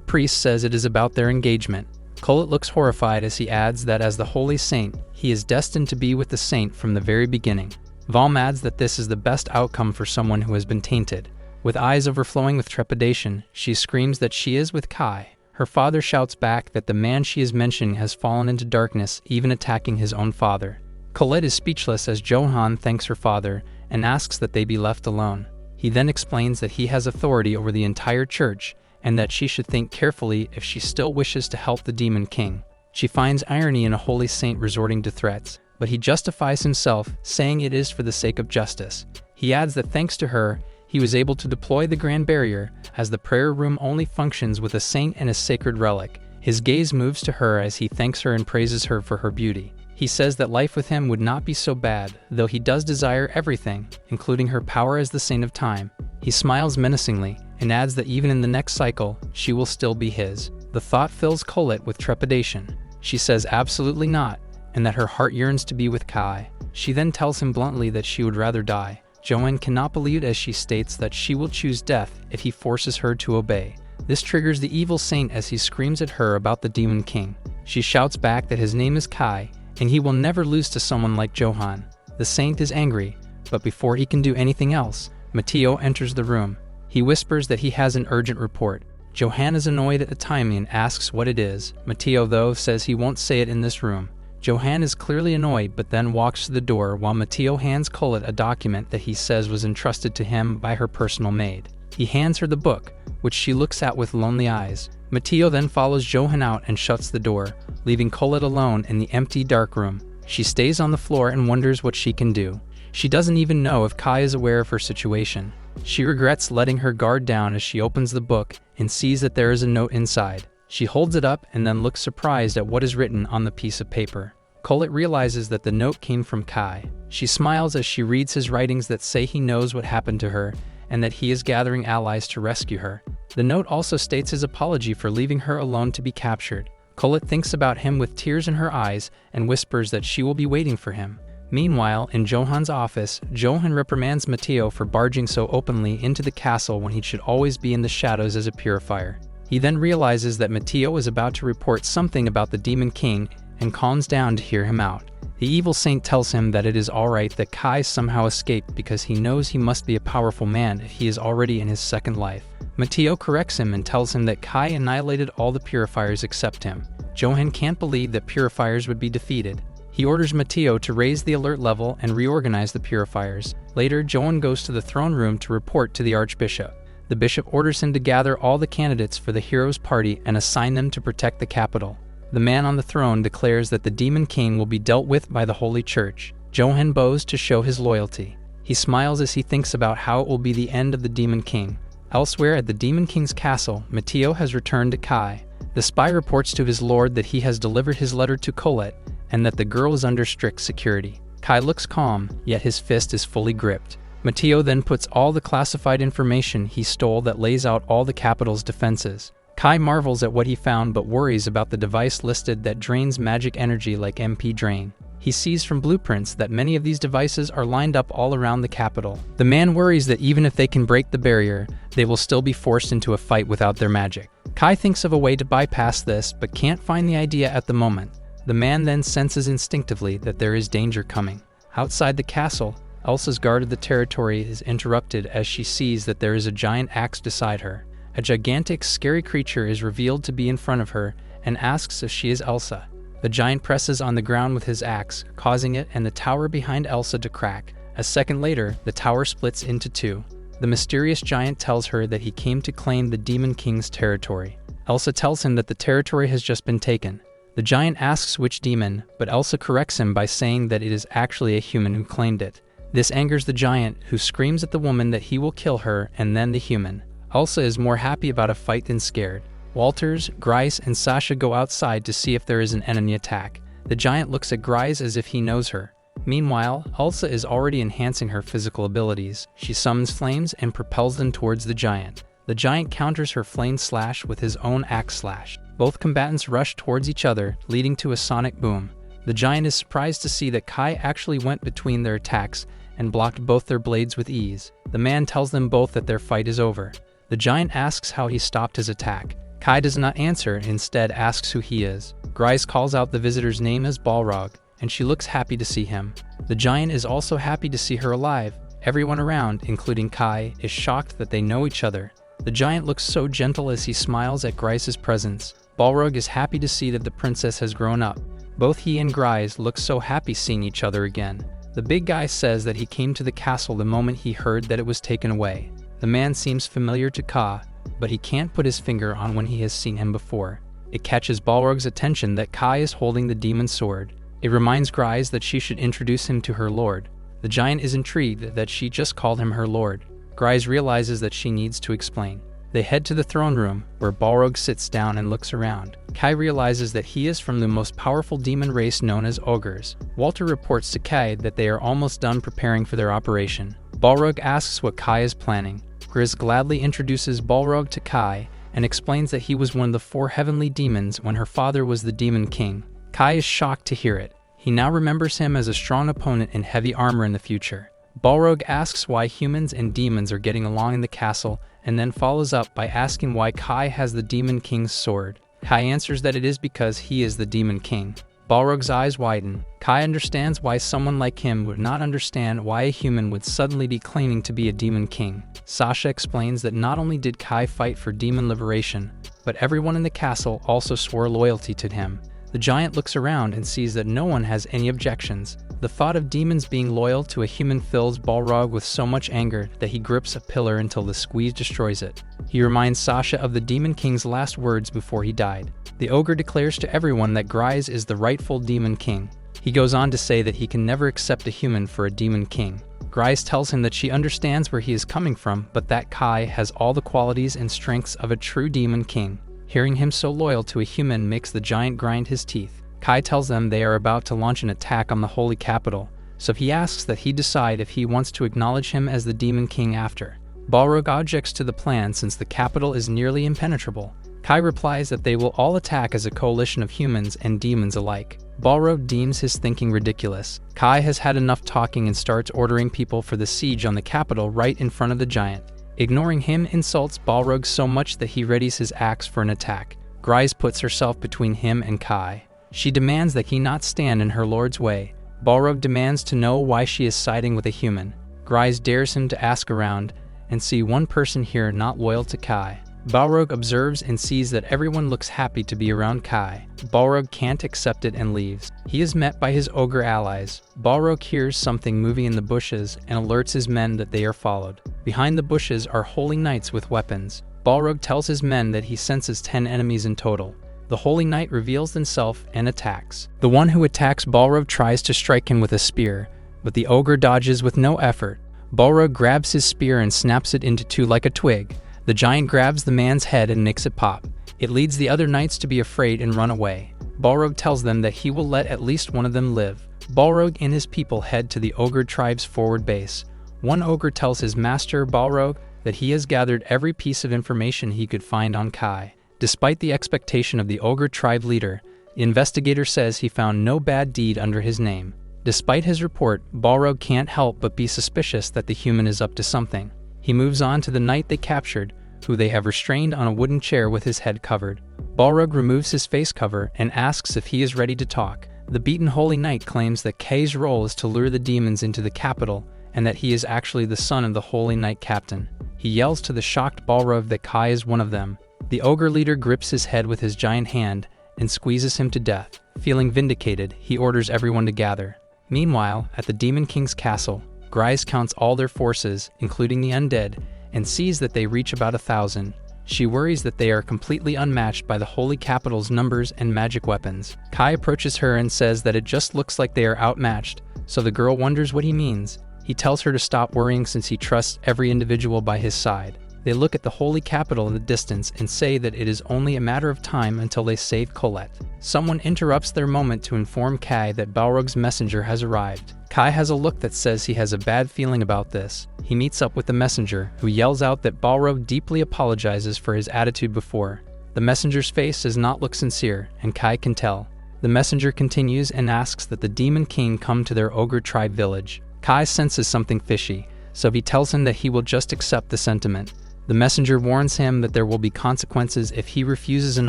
priest says it is about their engagement. Colette looks horrified as he adds that as the holy saint, he is destined to be with the saint from the very beginning. Valm adds that this is the best outcome for someone who has been tainted. With eyes overflowing with trepidation, she screams that she is with Kai. Her father shouts back that the man she is mentioning has fallen into darkness, even attacking his own father. Colette is speechless as Johan thanks her father and asks that they be left alone. He then explains that he has authority over the entire church and that she should think carefully if she still wishes to help the Demon King. She finds irony in a holy saint resorting to threats, but he justifies himself, saying it is for the sake of justice. He adds that thanks to her, he was able to deploy the Grand Barrier, as the prayer room only functions with a saint and a sacred relic. His gaze moves to her as he thanks her and praises her for her beauty. He says that life with him would not be so bad, though he does desire everything, including her power as the Saint of Time. He smiles menacingly, and adds that even in the next cycle, she will still be his. The thought fills Colette with trepidation. She says absolutely not, and that her heart yearns to be with Kai. She then tells him bluntly that she would rather die. Johan cannot believe it as she states that she will choose death if he forces her to obey. This triggers the evil saint as he screams at her about the Demon King. She shouts back that his name is Kai, and he will never lose to someone like Johan. The saint is angry, but before he can do anything else, Matteo enters the room. He whispers that he has an urgent report. Johan is annoyed at the timing and asks what it is. Matteo, though, says he won't say it in this room. Johan is clearly annoyed but then walks to the door while Matteo hands Colette a document that he says was entrusted to him by her personal maid. He hands her the book, which she looks at with lonely eyes. Matteo then follows Johan out and shuts the door, leaving Colette alone in the empty dark room. She stays on the floor and wonders what she can do. She doesn't even know if Kai is aware of her situation. She regrets letting her guard down as she opens the book and sees that there is a note inside. She holds it up and then looks surprised at what is written on the piece of paper. Colette realizes that the note came from Kai. She smiles as she reads his writings that say he knows what happened to her and that he is gathering allies to rescue her. The note also states his apology for leaving her alone to be captured. Colette thinks about him with tears in her eyes and whispers that she will be waiting for him. Meanwhile, in Johan's office, Johan reprimands Matteo for barging so openly into the castle when he should always be in the shadows as a purifier. He then realizes that Matteo is about to report something about the Demon King and calms down to hear him out. The evil saint tells him that it is alright that Kai somehow escaped because he knows he must be a powerful man if he is already in his second life. Matteo corrects him and tells him that Kai annihilated all the purifiers except him. Johan can't believe that purifiers would be defeated. He orders Matteo to raise the alert level and reorganize the purifiers. Later, Johan goes to the throne room to report to the Archbishop. The bishop orders him to gather all the candidates for the heroes' party and assign them to protect the capital. The man on the throne declares that the Demon King will be dealt with by the Holy Church. Johan bows to show his loyalty. He smiles as he thinks about how it will be the end of the Demon King. Elsewhere at the Demon King's castle, Matteo has returned to Kai. The spy reports to his lord that he has delivered his letter to Colette and that the girl is under strict security. Kai looks calm, yet his fist is fully gripped. Matteo then puts all the classified information he stole that lays out all the capital's defenses. Kai marvels at what he found but worries about the device listed that drains magic energy like MP Drain. He sees from blueprints that many of these devices are lined up all around the capital. The man worries that even if they can break the barrier, they will still be forced into a fight without their magic. Kai thinks of a way to bypass this but can't find the idea at the moment. The man then senses instinctively that there is danger coming. Outside the castle, Elsa's guard of the territory is interrupted as she sees that there is a giant axe beside her. A gigantic, scary creature is revealed to be in front of her and asks if she is Elsa. The giant presses on the ground with his axe, causing it and the tower behind Elsa to crack. A second later, the tower splits into two. The mysterious giant tells her that he came to claim the Demon King's territory. Elsa tells him that the territory has just been taken. The giant asks which demon, but Elsa corrects him by saying that it is actually a human who claimed it. This angers the giant, who screams at the woman that he will kill her and then the human. Elsa is more happy about a fight than scared. Walters, Grice, and Sasha go outside to see if there is an enemy attack. The giant looks at Grice as if he knows her. Meanwhile, Elsa is already enhancing her physical abilities. She summons flames and propels them towards the giant. The giant counters her flame slash with his own axe slash. Both combatants rush towards each other, leading to a sonic boom. The giant is surprised to see that Kai actually went between their attacks and blocked both their blades with ease. The man tells them both that their fight is over. The giant asks how he stopped his attack. Kai does not answer, instead asks who he is. Grice calls out the visitor's name as Balrog, and she looks happy to see him. The giant is also happy to see her alive. Everyone around, including Kai, is shocked that they know each other. The giant looks so gentle as he smiles at Grice's presence. Balrog is happy to see that the princess has grown up. Both he and Grice look so happy seeing each other again. The big guy says that he came to the castle the moment he heard that it was taken away. The man seems familiar to Ka, but he can't put his finger on when he has seen him before. It catches Balrog's attention that Kai is holding the demon sword. It reminds Grice that she should introduce him to her lord. The giant is intrigued that she just called him her lord. Grice realizes that she needs to explain. They head to the throne room, where Balrog sits down and looks around. Kai realizes that he is from the most powerful demon race known as ogres. Walter reports to Kai that they are almost done preparing for their operation. Balrog asks what Kai is planning. Grizz gladly introduces Balrog to Kai and explains that he was one of the 4 heavenly demons when her father was the Demon King. Kai is shocked to hear it. He now remembers him as a strong opponent in heavy armor in the future. Balrog asks why humans and demons are getting along in the castle, and then follows up by asking why Kai has the Demon King's sword. Kai answers that it is because he is the Demon King. Balrog's eyes widen. Kai understands why someone like him would not understand why a human would suddenly be claiming to be a Demon King. Sasha explains that not only did Kai fight for demon liberation, but everyone in the castle also swore loyalty to him. The giant looks around and sees that no one has any objections. The thought of demons being loyal to a human fills Balrog with so much anger that he grips a pillar until the squeeze destroys it. He reminds Sasha of the Demon King's last words before he died. The ogre declares to everyone that Grice is the rightful Demon King. He goes on to say that he can never accept a human for a Demon King. Grice tells him that she understands where he is coming from, but that Kai has all the qualities and strengths of a true Demon King. Hearing him so loyal to a human makes the giant grind his teeth. Kai tells them they are about to launch an attack on the holy capital, so he asks that he decide if he wants to acknowledge him as the Demon King after. Balrog objects to the plan since the capital is nearly impenetrable. Kai replies that they will all attack as a coalition of humans and demons alike. Balrog deems his thinking ridiculous. Kai has had enough talking and starts ordering people for the siege on the capital right in front of the giant. Ignoring him insults Balrog so much that he readies his axe for an attack. Grice puts herself between him and Kai. She demands that he not stand in her lord's way. Balrog demands to know why she is siding with a human. Grice dares him to ask around and see one person here not loyal to Kai. Balrog observes and sees that everyone looks happy to be around Kai. Balrog can't accept it and leaves. He is met by his ogre allies. Balrog hears something moving in the bushes and alerts his men that they are followed. Behind the bushes are holy knights with weapons. Balrog tells his men that he senses 10 enemies in total. The holy knight reveals himself and attacks. The one who attacks Balrog tries to strike him with a spear, but the ogre dodges with no effort. Balrog grabs his spear and snaps it into 2 like a twig. The giant grabs the man's head and makes it pop. It leads the other knights to be afraid and run away. Balrog tells them that he will let at least one of them live. Balrog and his people head to the ogre tribe's forward base. One ogre tells his master, Balrog, that he has gathered every piece of information he could find on Kai. Despite the expectation of the ogre tribe leader, the investigator says he found no bad deed under his name. Despite his report, Balrog can't help but be suspicious that the human is up to something. He moves on to the knight they captured, who they have restrained on a wooden chair with his head covered. Balrog removes his face cover and asks if he is ready to talk. The beaten Holy Knight claims that Kai's role is to lure the demons into the capital and that he is actually the son of the Holy Knight captain. He yells to the shocked Balrog that Kai is one of them. The ogre leader grips his head with his giant hand and squeezes him to death. Feeling vindicated, he orders everyone to gather. Meanwhile, at the Demon King's castle, Grise counts all their forces, including the undead, and sees that they reach about 1,000. She worries that they are completely unmatched by the Holy Capital's numbers and magic weapons. Kai approaches her and says that it just looks like they are outmatched, so the girl wonders what he means. He tells her to stop worrying since he trusts every individual by his side. They look at the Holy Capital in the distance and say that it is only a matter of time until they save Colette. Someone interrupts their moment to inform Kai that Balrog's messenger has arrived. Kai has a look that says he has a bad feeling about this. He meets up with the messenger, who yells out that Balrog deeply apologizes for his attitude before. The messenger's face does not look sincere, and Kai can tell. The messenger continues and asks that the Demon King come to their ogre tribe village. Kai senses something fishy, so he tells him that he will just accept the sentiment. The messenger warns him that there will be consequences if he refuses an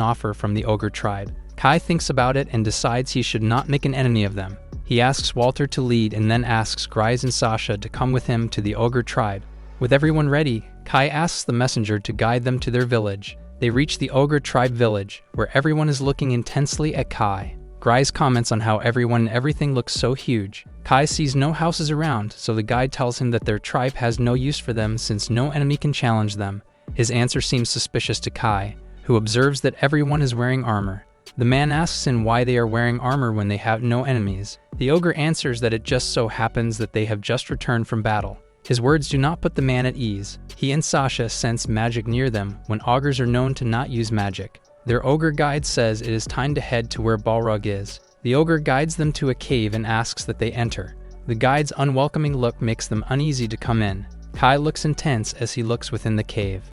offer from the ogre tribe. Kai thinks about it and decides he should not make an enemy of them. He asks Walter to lead and then asks Grise and Sasha to come with him to the ogre tribe. With everyone ready, Kai asks the messenger to guide them to their village. They reach the ogre tribe village, where everyone is looking intensely at Kai. Grise comments on how everyone and everything looks so huge. Kai sees no houses around, so the guide tells him that their tribe has no use for them since no enemy can challenge them. His answer seems suspicious to Kai, who observes that everyone is wearing armor. The man asks him why they are wearing armor when they have no enemies. The ogre answers that it just so happens that they have just returned from battle. His words do not put the man at ease. He and Sasha sense magic near them when ogres are known to not use magic. Their ogre guide says it is time to head to where Balrog is. The ogre guides them to a cave and asks that they enter. The guide's unwelcoming look makes them uneasy to come in. Kai looks intense as he looks within the cave.